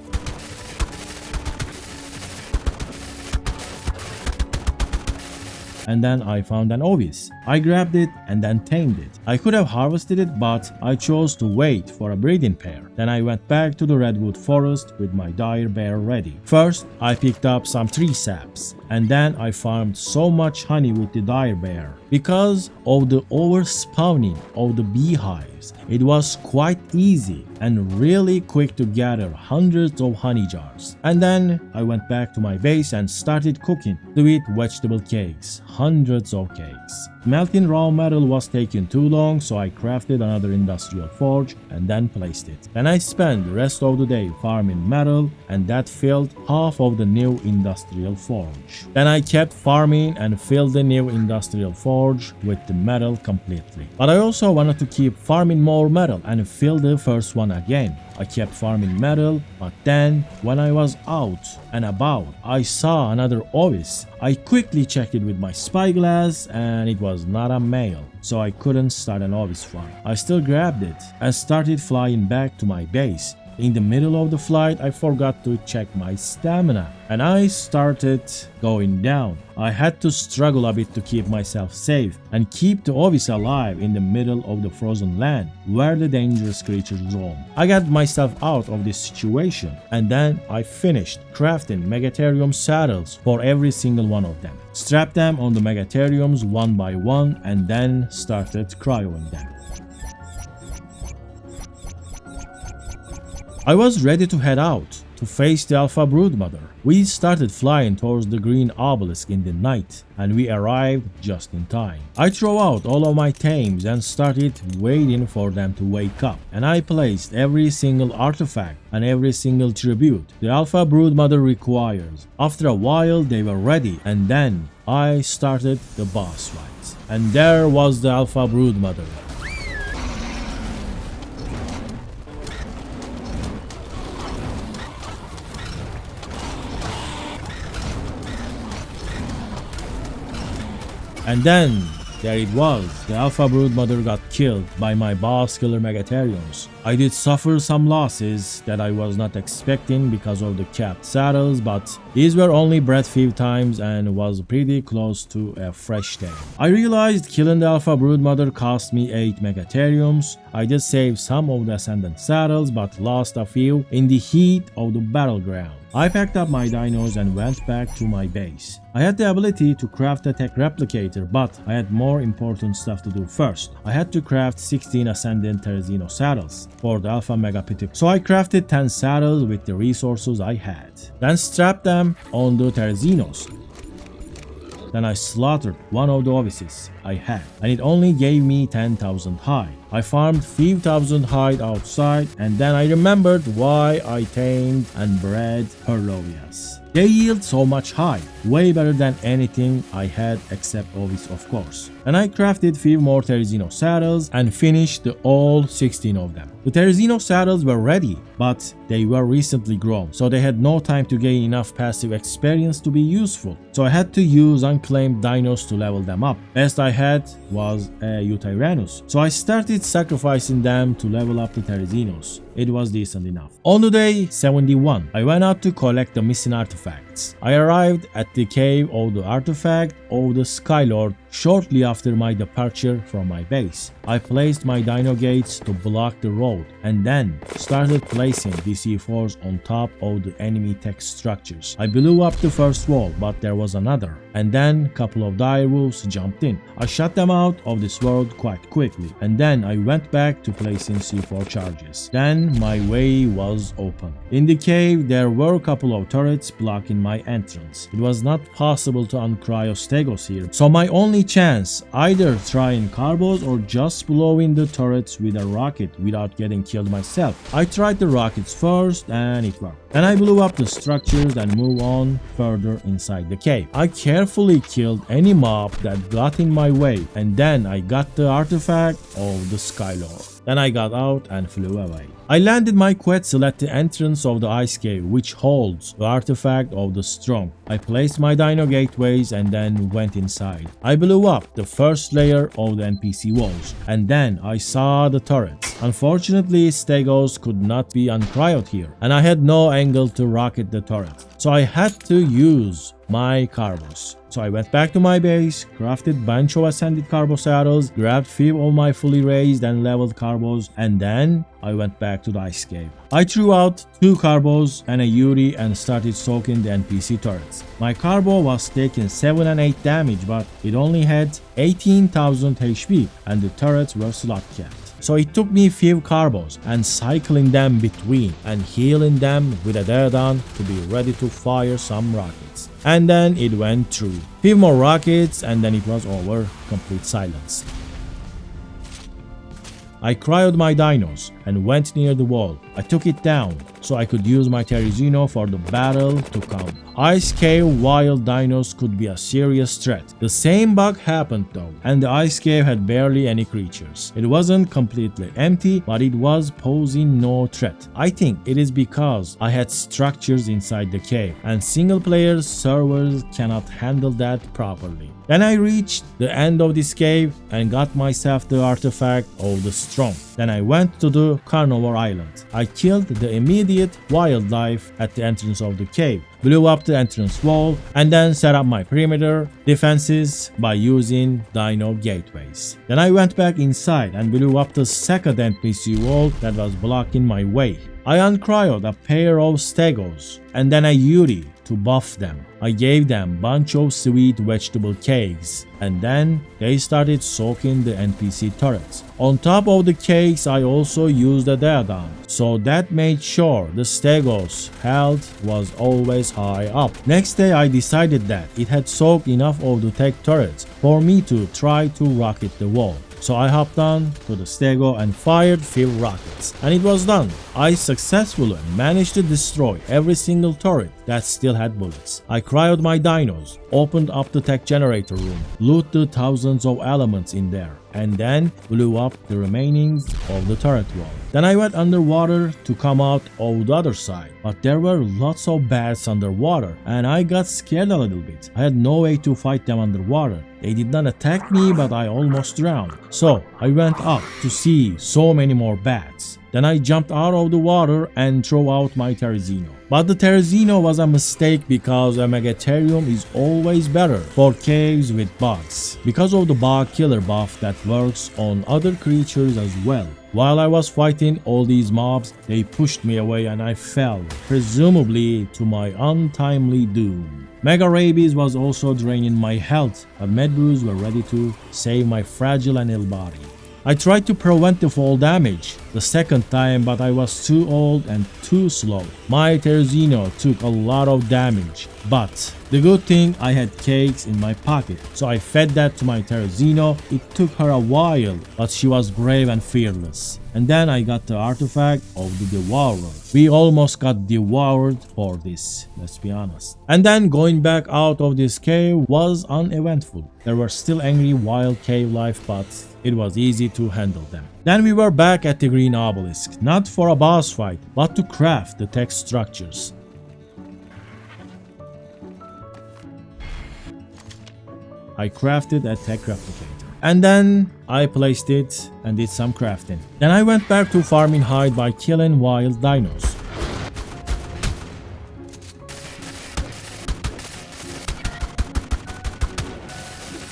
And then I found an ovis. I grabbed it and then tamed it. I could have harvested it, but I chose to wait for a breeding pair. Then I went back to the redwood forest with my dire bear ready. First, I picked up some tree saps, and then I farmed so much honey with the dire bear. Because of the overspawning of the beehives, it was quite easy and really quick to gather hundreds of honey jars. And then I went back to my base and started cooking sweet vegetable cakes, hundreds of cakes. Melting raw metal was taking too long, so I crafted another industrial forge and then placed it. Then I spent the rest of the day farming metal, and that filled half of the new industrial forge. Then I kept farming and filled the new industrial forge with the metal completely. But I also wanted to keep farming more metal and fill the first one again. I kept farming metal, but then when I was out and about, I saw another ovis. I quickly checked it with my spyglass and it was not a male, so I couldn't start an ovis farm. I still grabbed it and started flying back to my base. In the middle of the flight, I forgot to check my stamina and I started going down. I had to struggle a bit to keep myself safe and keep the ovis alive in the middle of the frozen land where the dangerous creatures roam. I got myself out of this situation and then I finished crafting Megatherium saddles for every single one of them. Strapped them on the Megatheriums one by one and then started cryoing them. I was ready to head out to face the Alpha Broodmother. We started flying towards the green obelisk in the night, and we arrived just in time. I threw out all of my tames and started waiting for them to wake up, and I placed every single artifact and every single tribute the Alpha Broodmother requires. After a while they were ready, and then I started the boss fight. And there was the Alpha Broodmother. And then, there it was, the Alpha Broodmother got killed by my boss killer Megatheriums. I did suffer some losses that I was not expecting because of the capped saddles, but these were only bred few times and was pretty close to a fresh day. I realized killing the Alpha Broodmother cost me 8 Megatheriums. I did save some of the Ascendant saddles but lost a few in the heat of the battleground. I packed up my dinos and went back to my base. I had the ability to craft a tech replicator, but I had more important stuff to do first. I had to craft 16 Ascendant Terzino saddles for the Alpha Megapithecus. So I crafted 10 saddles with the resources I had. Then strapped them on the Terzinos. Then I slaughtered one of the Obelisks I had, and it only gave me 10,000 hide. I farmed 5,000 hide outside, and then I remembered why I tamed and bred Perlovias. They yield so much hide, way better than anything I had except Ovis, of course. And I crafted 5 more Terzino saddles and finished all 16 of them. The Terzino saddles were ready, but they were recently grown, so they had no time to gain enough passive experience to be useful. So I had to use unclaimed dinos to level them up. Best I had was a Utyrannus, so I started sacrificing them to level up the Terzinos. It was decent enough. On the day 71, I went out to collect the missing artifacts. I arrived at the cave of the artifact of the Skylord shortly after my departure from my base. I placed my dino gates to block the road and then started placing DC-4s on top of the enemy tech structures. I blew up the first wall, but there was another, and then a couple of direwolves jumped in. I shot them out of this world quite quickly, and then I went back to placing C4 charges. Then my way was open. In the cave there were a couple of turrets blocking my entrance. It was not possible to uncryo Stegos here, so my only chance, either trying carbos or just blowing the turrets with a rocket without getting killed myself. I tried the rockets first and it worked. Then I blew up the structures and moved on further inside the cave. I carefully killed any mob that got in my way, and then I got the artifact of the Skylord. Then I got out and flew away. I landed my Quetzal at the entrance of the ice cave, which holds the artifact of the Strong. I placed my dino gateways and then went inside. I blew up the first layer of the NPC walls, and then I saw the turrets. Unfortunately, Stegos could not be uncryoed here, and I had no angle to rocket the turret, so I had to use my carbos. So I went back to my base, crafted bunch of ascended carbo saddles, grabbed 5 of my fully raised and leveled carbos, and then I went back to the ice cave. I threw out 2 carbos and a Yuri and started soaking the NPC turrets. My carbo was taking 7 and 8 damage, but it only had 18,000 HP and the turrets were slot capped. So it took me 5 carbos and cycling them between and healing them with a dead on to be ready to fire some rockets. And then it went through. 5 more rockets and then it was over. Complete silence. I cryoed my dinos and went near the wall. I took it down so I could use my Terzino for the battle to come. Ice cave wild dinos could be a serious threat. The same bug happened though, and the ice cave had barely any creatures. It wasn't completely empty, but it was posing no threat. I think it is because I had structures inside the cave, and single player servers cannot handle that properly. Then I reached the end of this cave and got myself the artifact of the Strong. Then I went to the Carnivore Island. I killed the immediate wildlife at the entrance of the cave, blew up the entrance wall, and then set up my perimeter defenses by using dino gateways. Then I went back inside and blew up the second NPC wall that was blocking my way. I uncryoed a pair of Stegos and then a Yuri to buff them. I gave them bunch of sweet vegetable cakes, and then they started soaking the NPC turrets. On top of the cakes, I also used a diadem, so that made sure the Stegos health was always high up. Next day, I decided that it had soaked enough of the tech turrets for me to try to rocket the wall. So I hopped on to the Stego and fired 5 rockets, and it was done. I successfully managed to destroy every single turret that still had bullets. I cryoed my dinos, opened up the tech generator room, looted thousands of elements in there, and then blew up the remainings of the turret wall. Then I went underwater to come out of the other side, but there were lots of bats underwater, and I got scared a little bit. I had no way to fight them underwater. They did not attack me, but I almost drowned. So I went up to see so many more bats. Then I jumped out of the water and threw out my Terzino. But the Terzino was a mistake because a Megatherium is always better for caves with bugs, because of the bug killer buff that works on other creatures as well. While I was fighting all these mobs, they pushed me away and I fell, presumably to my untimely doom. Mega Rabies was also draining my health, but Medbrews were ready to save my fragile and ill body. I tried to prevent the fall damage the second time, but I was too old and too slow. My Terzino took a lot of damage, but the good thing I had cakes in my pocket, so I fed that to my Terzino. It took her a while, but she was brave and fearless. And then I got the artifact of the Devourer. We almost got devoured for this, let's be honest. And then going back out of this cave was uneventful. There were still angry wild cave life, but it was easy to handle them. Then we were back at the green obelisk, not for a boss fight, but to craft the tech structures. I crafted a tech replicator. And then I placed it and did some crafting. Then I went back to farming hide by killing wild dinos.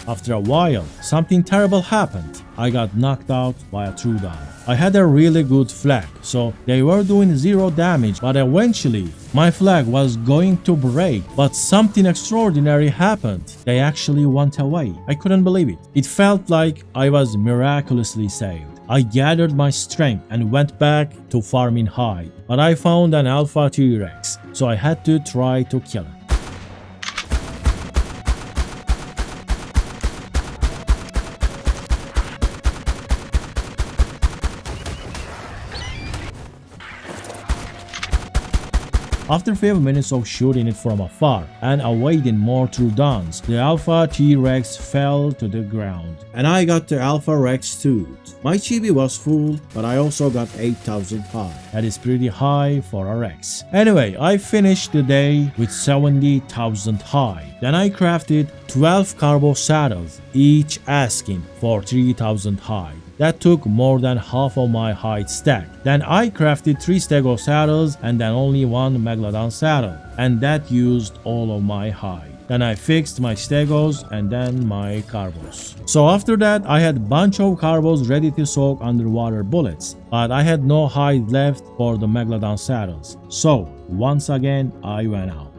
After a while, something terrible happened. I got knocked out by a Trudon. I had a really good flag, so they were doing 0 damage, but eventually my flag was going to break, but something extraordinary happened. They actually went away. I couldn't believe it. It felt like I was miraculously saved. I gathered my strength and went back to farming hide, but I found an alpha T-Rex, so I had to try to kill it. After 5 minutes of shooting it from afar and awaiting more Trudons, the Alpha T-Rex fell to the ground. And I got the Alpha Rex too. My chibi was full, but I also got 8,000 high. That is pretty high for a Rex. Anyway, I finished the day with 70,000 high. Then I crafted 12 carbo saddles, each asking for 3,000 high. That took more than half of my hide stack. Then I crafted 3 Stego saddles and then only 1 Megalodon saddle, and that used all of my hide. Then I fixed my Stegos and then my carbos. So after that I had a bunch of carbos ready to soak underwater bullets, but I had no hide left for the Megalodon saddles. So once again I went out.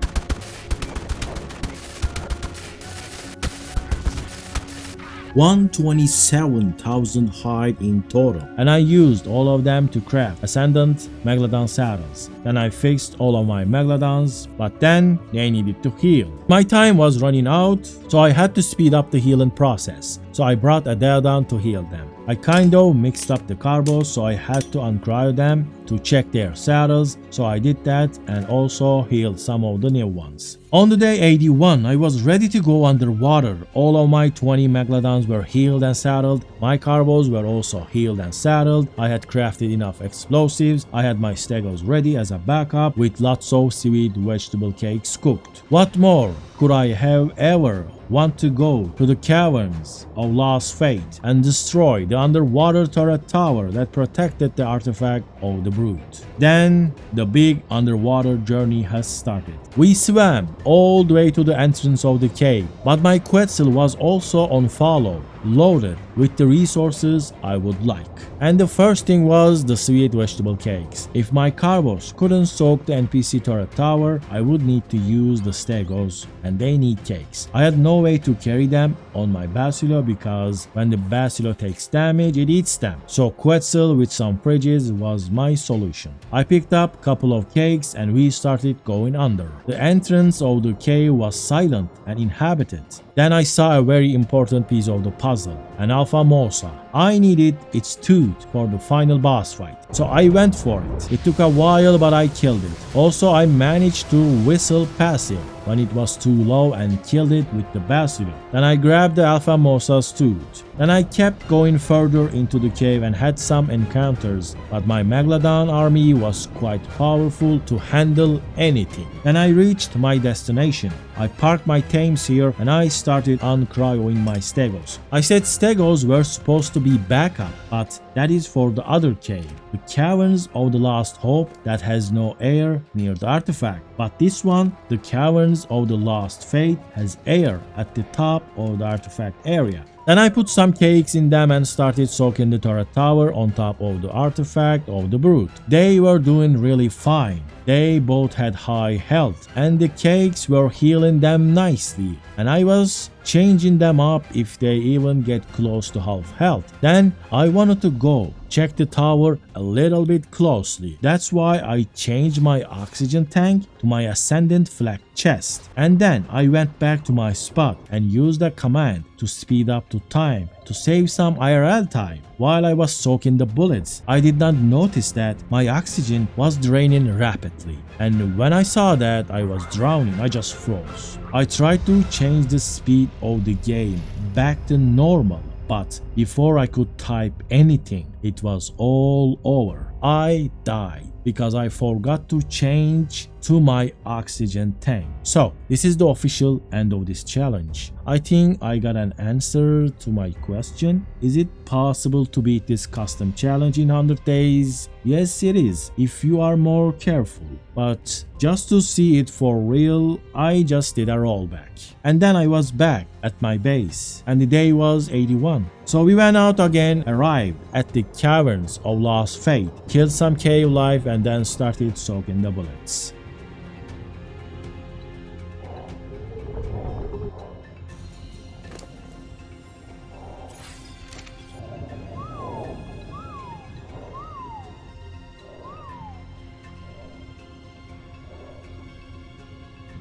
127,000 hide in total, and I used all of them to craft Ascendant Megalodon saddles. Then I fixed all of my Megalodons, but then they needed to heal. My time was running out, so I had to speed up the healing process. So I brought a Daedon to heal them. I kind of mixed up the carbos, so I had to uncryo them to check their saddles, so I did that and also healed some of the new ones. On the day 81, I was ready to go underwater. All of my 20 Megalodons were healed and saddled. My carbos were also healed and saddled. I had crafted enough explosives. I had my Stegos ready as a backup with lots of sweet vegetable cakes cooked. What more could I have ever want to go to the caverns of Lost Fate and destroy the underwater turret tower that protected the artifact of the brute. Then the big underwater journey has started. We swam all the way to the entrance of the cave, but my Quetzal was also on follow, loaded with the resources I would like. And the first thing was the sweet vegetable cakes. If my carbos couldn't soak the NPC turret tower, I would need to use the stegos, and they need cakes. I had no way to carry them on my basilo because when the basilo takes damage, it eats them. So Quetzal with some fridges was my solution. I picked up a couple of cakes and we started going under. The entrance of the cave was silent and inhabited. Then I saw a very important piece of the puzzle, an alpha mosa. I needed its tooth for the final boss fight, so I went for it. It took a while, but I killed it. Also, I managed to whistle passive when it was too low and killed it with the basilo. Then I grabbed the alpha mosa's tooth. Then I kept going further into the cave and had some encounters, but my Megalodon army was quite powerful to handle anything. Then I reached my destination. I parked my Tamings here and I started uncryoing my stegos. I said stegos were supposed to be backup, but that is for the other cave, the Caverns of the Lost Hope that has no air near the artifact. But this one, the Caverns of the Lost Faith, has air at the top of the artifact area. Then I put some cakes in them and started soaking the turret tower on top of the artifact of the brute. They were doing really fine. They both had high health and the cakes were healing them nicely, and I was changing them up if they even get close to half health. Then I wanted to go check the tower a little bit closely. That's why I changed my oxygen tank to my ascendant flak chest, and then I went back to my spot and used a command to speed up to time to save some IRL time. While I was soaking the bullets, I did not notice that my oxygen was draining rapidly, and when I saw that I was drowning, I just froze. I tried to change the speed of the game back to normal, but before I could type anything, it was all over. I died because I forgot to change to my oxygen tank. So this is the official end of this challenge. I think I got an answer to my question. Is it possible to beat this custom challenge in 100 days? Yes, it is, if you are more careful. But just to see it for real, I just did a rollback. And then I was back at my base, and the day was 81. So we went out again, arrived at the Caverns of Lost Faith, killed some cave life, and then started soaking the bullets.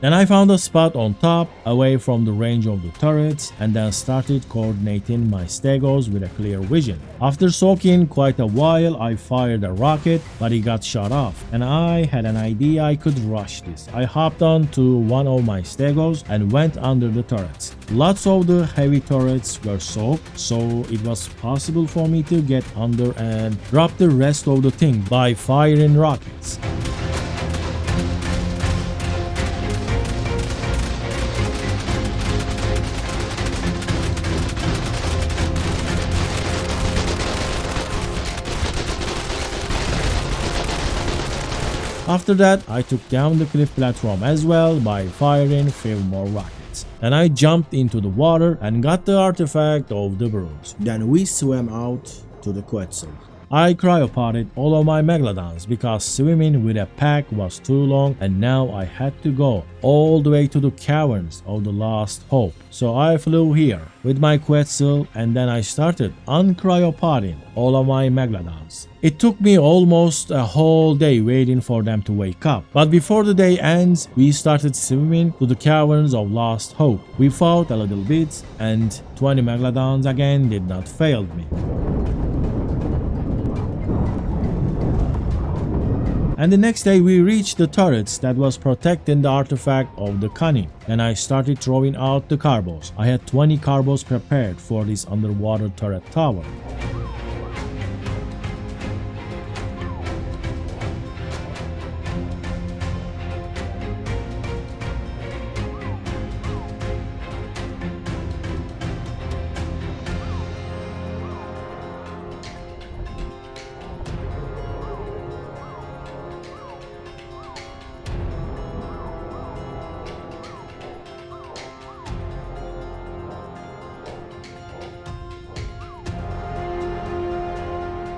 Then I found a spot on top, away from the range of the turrets, and then started coordinating my stegos with a clear vision. After soaking quite a while, I fired a rocket, but it got shot off, and I had an idea I could rush this. I hopped on to one of my stegos and went under the turrets. Lots of the heavy turrets were soaked, so it was possible for me to get under and drop the rest of the thing by firing rockets. After that, I took down the cliff platform as well by firing 5 more rockets. Then I jumped into the water and got the artifact of the brute. Then we swam out to the Quetzal. I cryopoded all of my megalodons because swimming with a pack was too long, and now I had to go all the way to the Caverns of the Lost Hope. So I flew here with my Quetzal, and then I started uncryopoding all of my megalodons. It took me almost a whole day waiting for them to wake up. But before the day ends, we started swimming to the Caverns of Lost Hope. We fought a little bit, and 20 megalodons again did not fail me. And the next day we reached the turrets that was protecting the artifact of the cunning, and I started throwing out the carbos. I had 20 carbos prepared for this underwater turret tower.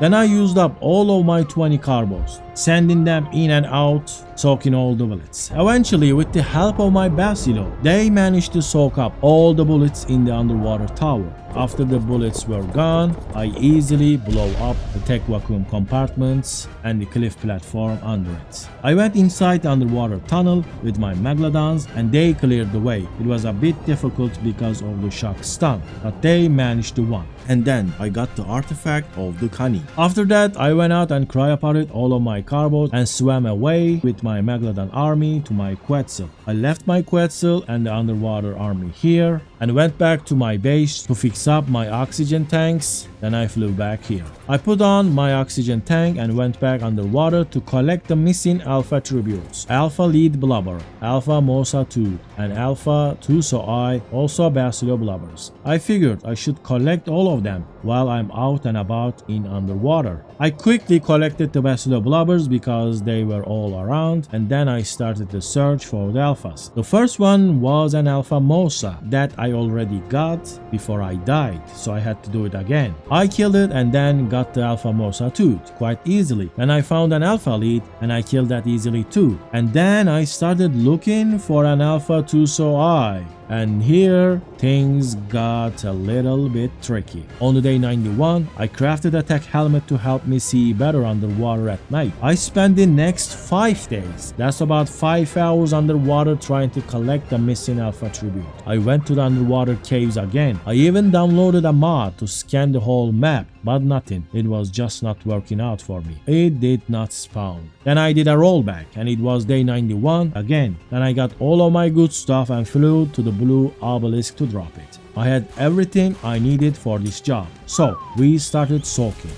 Then I used up all of my 20 carbos, sending them in and out, soaking all the bullets. Eventually, with the help of my Basilo, they managed to soak up all the bullets in the underwater tower. After the bullets were gone, I easily blow up the tech vacuum compartments and the cliff platform under it. I went inside the underwater tunnel with my megalodons and they cleared the way. It was a bit difficult because of the shock stun, but they managed to win. And then I got the artifact of the Kani. After that, I went out and cryopotted all of my carbos and swam away with my megalodon army to my Quetzal. I left my Quetzal and the underwater army here and went back to my base to fix up my oxygen tanks. Then I flew back here. I put on my oxygen tank and went back underwater to collect the missing alpha tributes. Alpha lead blubber, alpha mosa tooth, and alpha tuso eye, also basilo blubbers. I figured I should collect all of them while I'm out and about in underwater. I quickly collected the basilo blubbers because they were all around, and then I started the search for the alphas. The first one was an alpha mosa that I already got before I died, so I had to do it again. I killed it and then got the alpha mosa tooth quite easily. Then I found an alpha lead and I killed that easily too. And then I started looking for an alpha tuso eye. And here things got a little bit tricky. On the day 91, I crafted a tech helmet to help me see better underwater at night. I spent the next 5 days, that's about 5 hours underwater, trying to collect the missing alpha tribute. I went to the underwater caves again. I even downloaded a mod to scan the whole map, but nothing. It was just not working out for me. It did not spawn. Then I did a rollback and it was day 91 again. Then I got all of my good stuff and flew to the blue obelisk to drop it. I had everything I needed for this job, so we started soaking.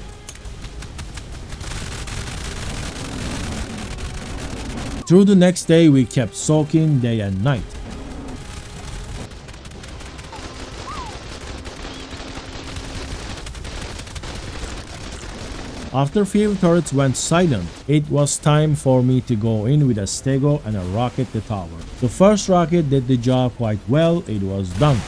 Through the next day we kept soaking day and night. After field turrets went silent, it was time for me to go in with a stego and a rocket the tower. The first rocket did the job quite well, it was done.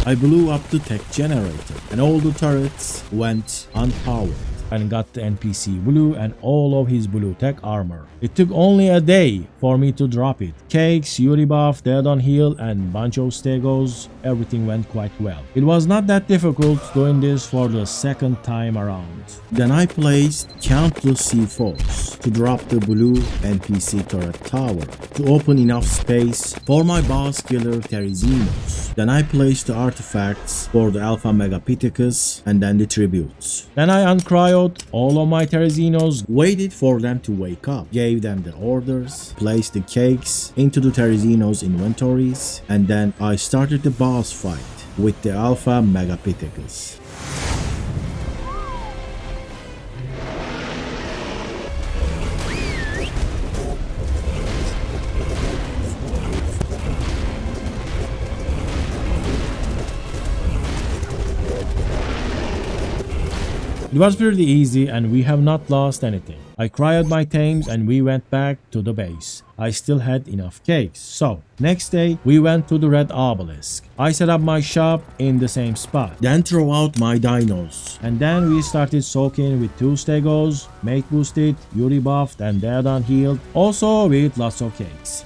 I blew up the tech generator and all the turrets went unpowered. And got the NPC blue and all of his blue tech armor. It took only a day for me to drop it. Cakes, Yuri buff, dead on heal, and bunch of stegos, everything went quite well. It was not that difficult doing this for the second time around. Then I placed countless C4s to drop the blue NPC turret tower to open enough space for my boss killer Therizimos. Then I placed the artifacts for the Alpha Megapithecus and then the tributes. Then I uncryoed all of my Therizimos, waited for them to wake up, gave them the orders, placed the cakes into the Therizimos inventories, and then I started the boss fight with the Alpha Megapithecus. It was pretty easy and we have not lost anything. I cryoed my tames and we went back to the base. I still had enough cakes. So, next day we went to the red obelisk. I set up my shop in the same spot. Then throw out my dinos. And then we started soaking with 2 stegos, mate boosted, Yuri buffed and dead on healed, also with lots of cakes.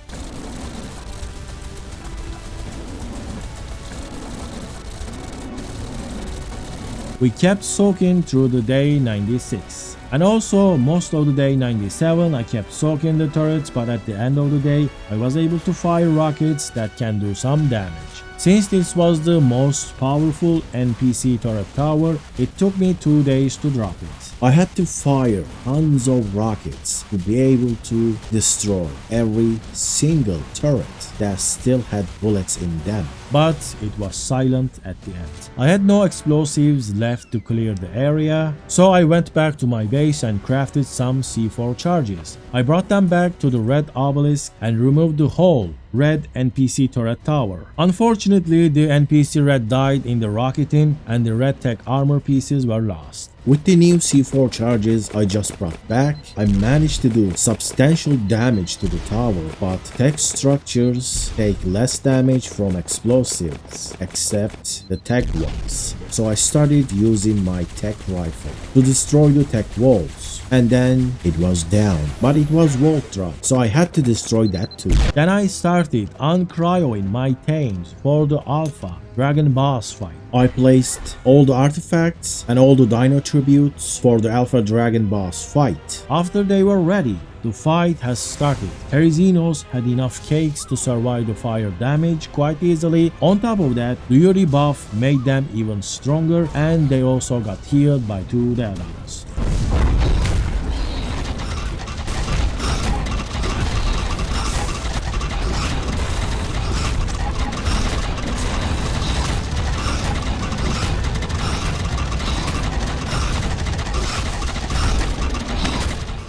We kept soaking through the day 96. And also most of the day 97 I kept soaking the turrets, but at the end of the day I was able to fire rockets that can do some damage. Since this was the most powerful NPC turret tower, it took me 2 days to drop it. I had to fire tons of rockets to be able to destroy every single turret that still had bullets in them. But it was silent at the end. I had no explosives left to clear the area, so I went back to my base and crafted some C4 charges. I brought them back to the red obelisk and removed the hole red NPC turret tower. Unfortunately, the NPC red died in the rocketing and the red tech armor pieces were lost. With the new C4 charges I just brought back, I managed to do substantial damage to the tower, but tech structures take less damage from explosives, except the tech ones. So I started using my tech rifle to destroy the tech walls. And then it was down, but it was wall drop, so I had to destroy that too. Then I started uncryoing my Tamings for the Alpha Dragon boss fight. I placed all the artifacts and all the Dino tributes for the Alpha Dragon boss fight. After they were ready, the fight has started. Theriznos had enough cakes to survive the fire damage quite easily. On top of that, the Yuri buff made them even stronger, and they also got healed by 2 Deadons.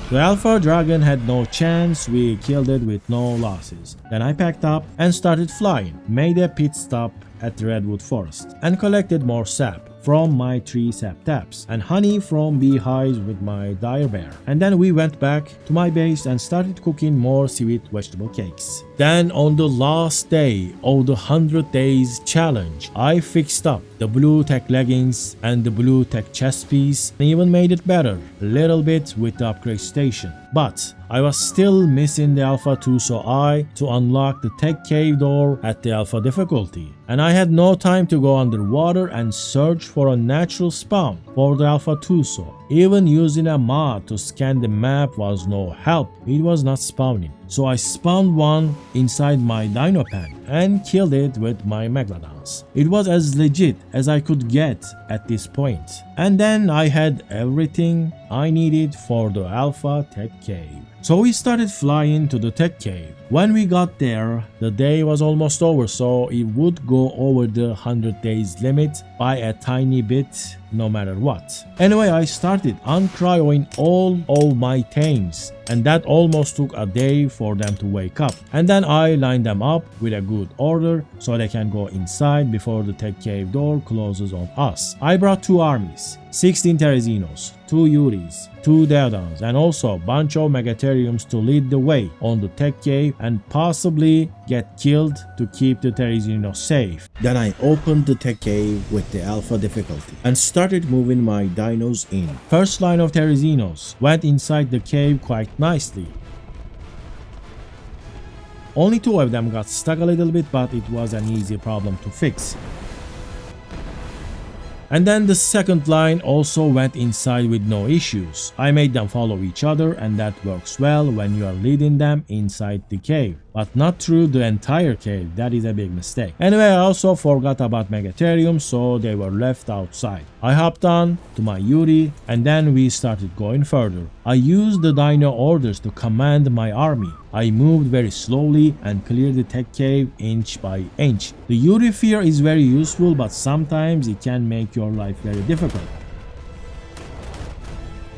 The Alpha Dragon had no chance, we killed it with no losses. Then I packed up and started flying, made a pit stop at the Redwood Forest, and collected more sap from my 3 sap taps and honey from beehives with my dire bear. And then we went back to my base and started cooking more sweet vegetable cakes. Then on the last day of the 100 days challenge, I fixed up the blue tech leggings and the blue tech chest piece and even made it better a little bit with the upgrade station. But I was still missing the Alpha Tuso Eye to unlock the tech cave door at the Alpha difficulty, and I had no time to go underwater and search for a natural spawn for the Alpha Tuso. Even using a mod to scan the map was no help, it was not spawning. So I spawned one inside my Dino pen and killed it with my Megalodons. It was as legit as I could get at this point. And then I had everything I needed for the Alpha Tech Cave. So we started flying to the tech cave. When we got there, the day was almost over, so it would go over the 100 days limit by a tiny bit no matter what. Anyway, I started uncryoing all of my Tamings, and that almost took a day for them to wake up. And then I lined them up with a good order so they can go inside before the tech cave door closes on us. I brought 2 armies, 16 Theriznos, 2 Yuris, 2 Deodons, and also a bunch of Megatheriums to lead the way on the tech cave and possibly get killed to keep the Theriznos safe. Then I opened the tech cave with the Alpha difficulty and started moving my dinos in. First line of Theriznos went inside the cave quite nicely. Only 2 of them got stuck a little bit, but it was an easy problem to fix. And then the second line also went inside with no issues. I made them follow each other, and that works well when you are leading them inside the cave. But not through the entire cave, that is a big mistake. Anyway, I also forgot about Megatherium, so they were left outside. I hopped on to my Yuri, and then we started going further. I used the Dino orders to command my army. I moved very slowly and cleared the tech cave inch by inch. The Yuri fear is very useful, but sometimes it can make your life very difficult.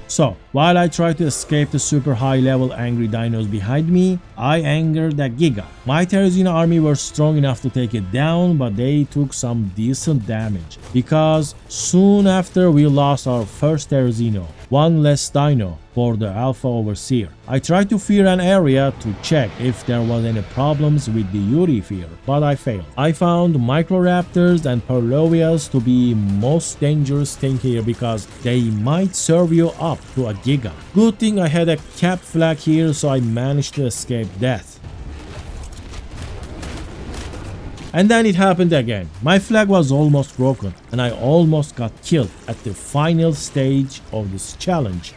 So, while I tried to escape the super high level angry dinos behind me, I angered a Giga. My Therizino army were strong enough to take it down, but they took some decent damage, because soon after we lost our first Therizino, 1 less dino for the Alpha Overseer. I tried to fear an area to check if there was any problems with the Yuri fear, but I failed. I found Microraptors and Perlovias to be most dangerous thing here because they might serve you up to a Giga. Good thing I had a cap flag here, so I managed to escape death. And then it happened again. My flag was almost broken and I almost got killed at the final stage of this challenge.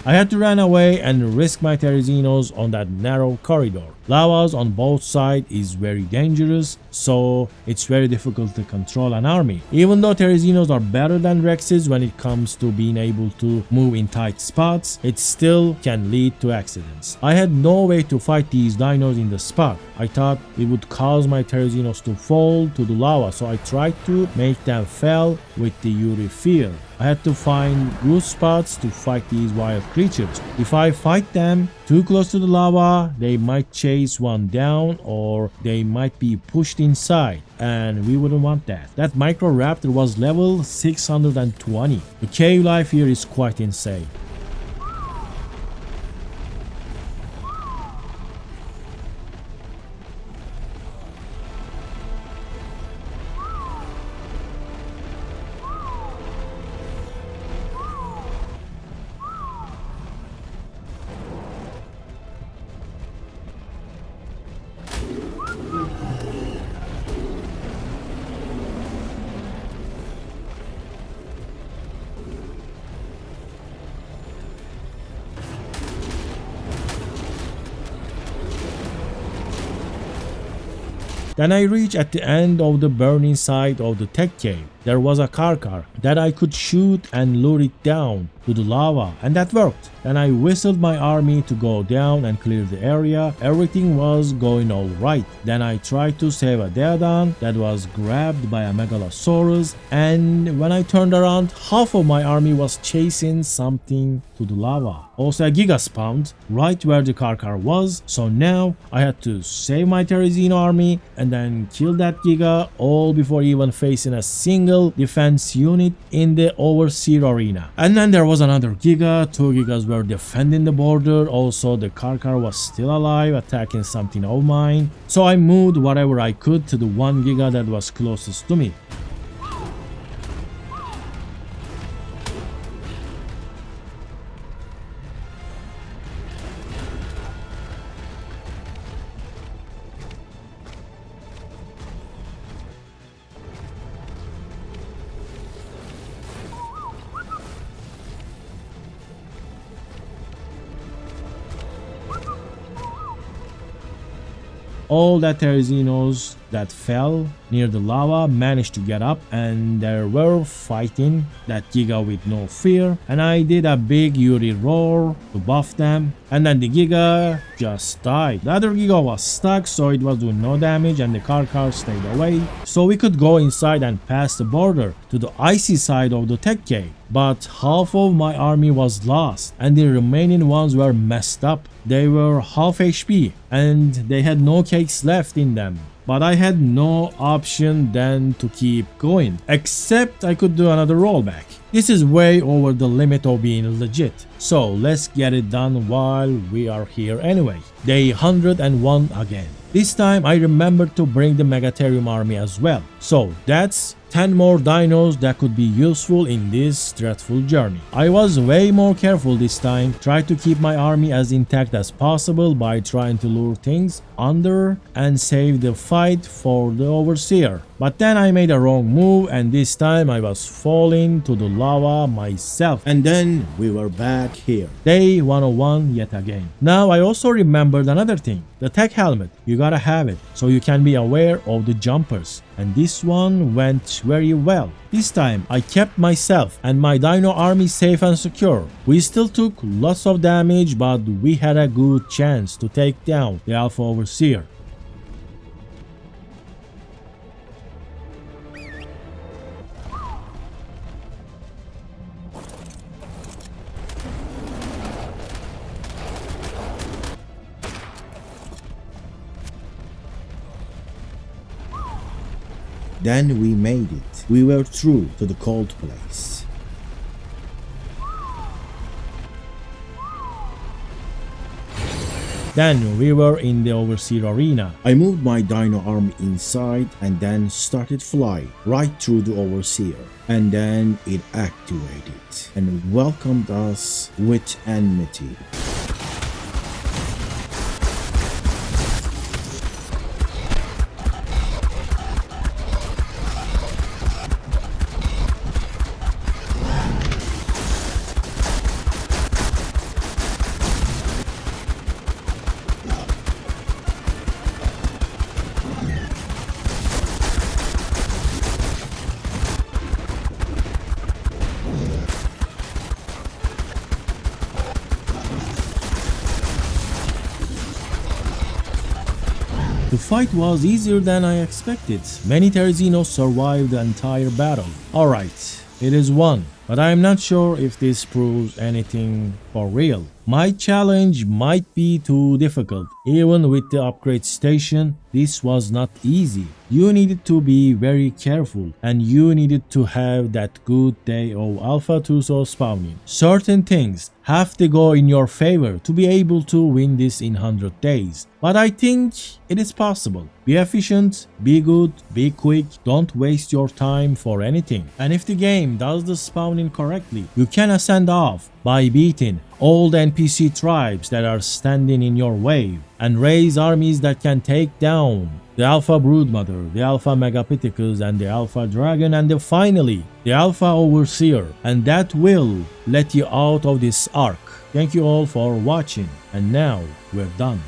I had to run away and risk my Theriznos on that narrow corridor. Lavas on both sides is very dangerous, so it's very difficult to control an army. Even though Theriznos are better than Rexes when it comes to being able to move in tight spots, it still can lead to accidents. I had no way to fight these dinos in the spot. I thought it would cause my Theriznos to fall to the lava, so I tried to make them fall with the Yuri fear. I had to find good spots to fight these wild creatures. If I fight them too close to the lava, they might chase one down or they might be pushed inside, and we wouldn't want that. That Microraptor was level 620. The cave life here is quite insane. Then I reached at the end of the burning side of the tech cave. There was a car that I could shoot and lure it down to the lava, and that worked. Then I whistled my army to go down and clear the area. Everything was going alright. Then I tried to save a Deodon that was grabbed by a Megalosaurus, and when I turned around, half of my army was chasing something to the lava. Also a Giga spawned right where the car was, so now I had to save my Therizino army and then kill that Giga, all before even facing a single defense unit in the Overseer arena. And then there was another Giga. 2 Gigas were defending the border. Also the car was still alive, attacking something of mine. So I moved whatever I could to the 1 Giga that was closest to me. All the Therizinos that fell near the lava managed to get up, and they were fighting that Giga with no fear, and I did a big Yuri roar to buff them, and then the Giga just died. The other Giga was stuck, so it was doing no damage, and the car stayed away, so we could go inside and pass the border to the icy side of the tech cave. But half of my army was lost, and the remaining ones were messed up. They were half HP, and they had no cakes left in them. But I had no option then to keep going, except I could do another rollback. This is way over the limit of being legit, so let's get it done while we are here anyway. Day 101 again. This time I remembered to bring the Megatherium army as well, so that's 10 more dinos that could be useful in this dreadful journey. I was way more careful this time, tried to keep my army as intact as possible by trying to lure things under and save the fight for the Overseer. But then I made a wrong move, and this time I was falling to the lava myself. And then we were back here. Day 101 yet again. Now I also remembered another thing. The tech helmet. You gotta have it so you can be aware of the jumpers. And this one went very well. This time I kept myself and my dino army safe and secure. We still took lots of damage, but we had a good chance to take down the Alpha Overseer. Then we made it. We were through to the cold place. Then we were in the Overseer arena. I moved my dino army inside and then started flying right through the Overseer. And then it activated and welcomed us with enmity. The fight was easier than I expected. Many Terzinos survived the entire battle. Alright, it is won, but I am not sure if this proves anything for real. My challenge might be too difficult. Even with the upgrade station, this was not easy. You needed to be very careful, and you needed to have that good day of Alpha Tuso spawning. Certain things have to go in your favor to be able to win this in 100 days. But I think it is possible. Be efficient, be good, be quick, don't waste your time for anything. And if the game does the spawning correctly, you can ascend off by beating all the NPC tribes that are standing in your way and raise armies that can take down the Alpha Broodmother, the Alpha Megapithecus and the Alpha Dragon, and finally the Alpha Overseer, and that will let you out of this ARK. Thank you all for watching, and now we're done.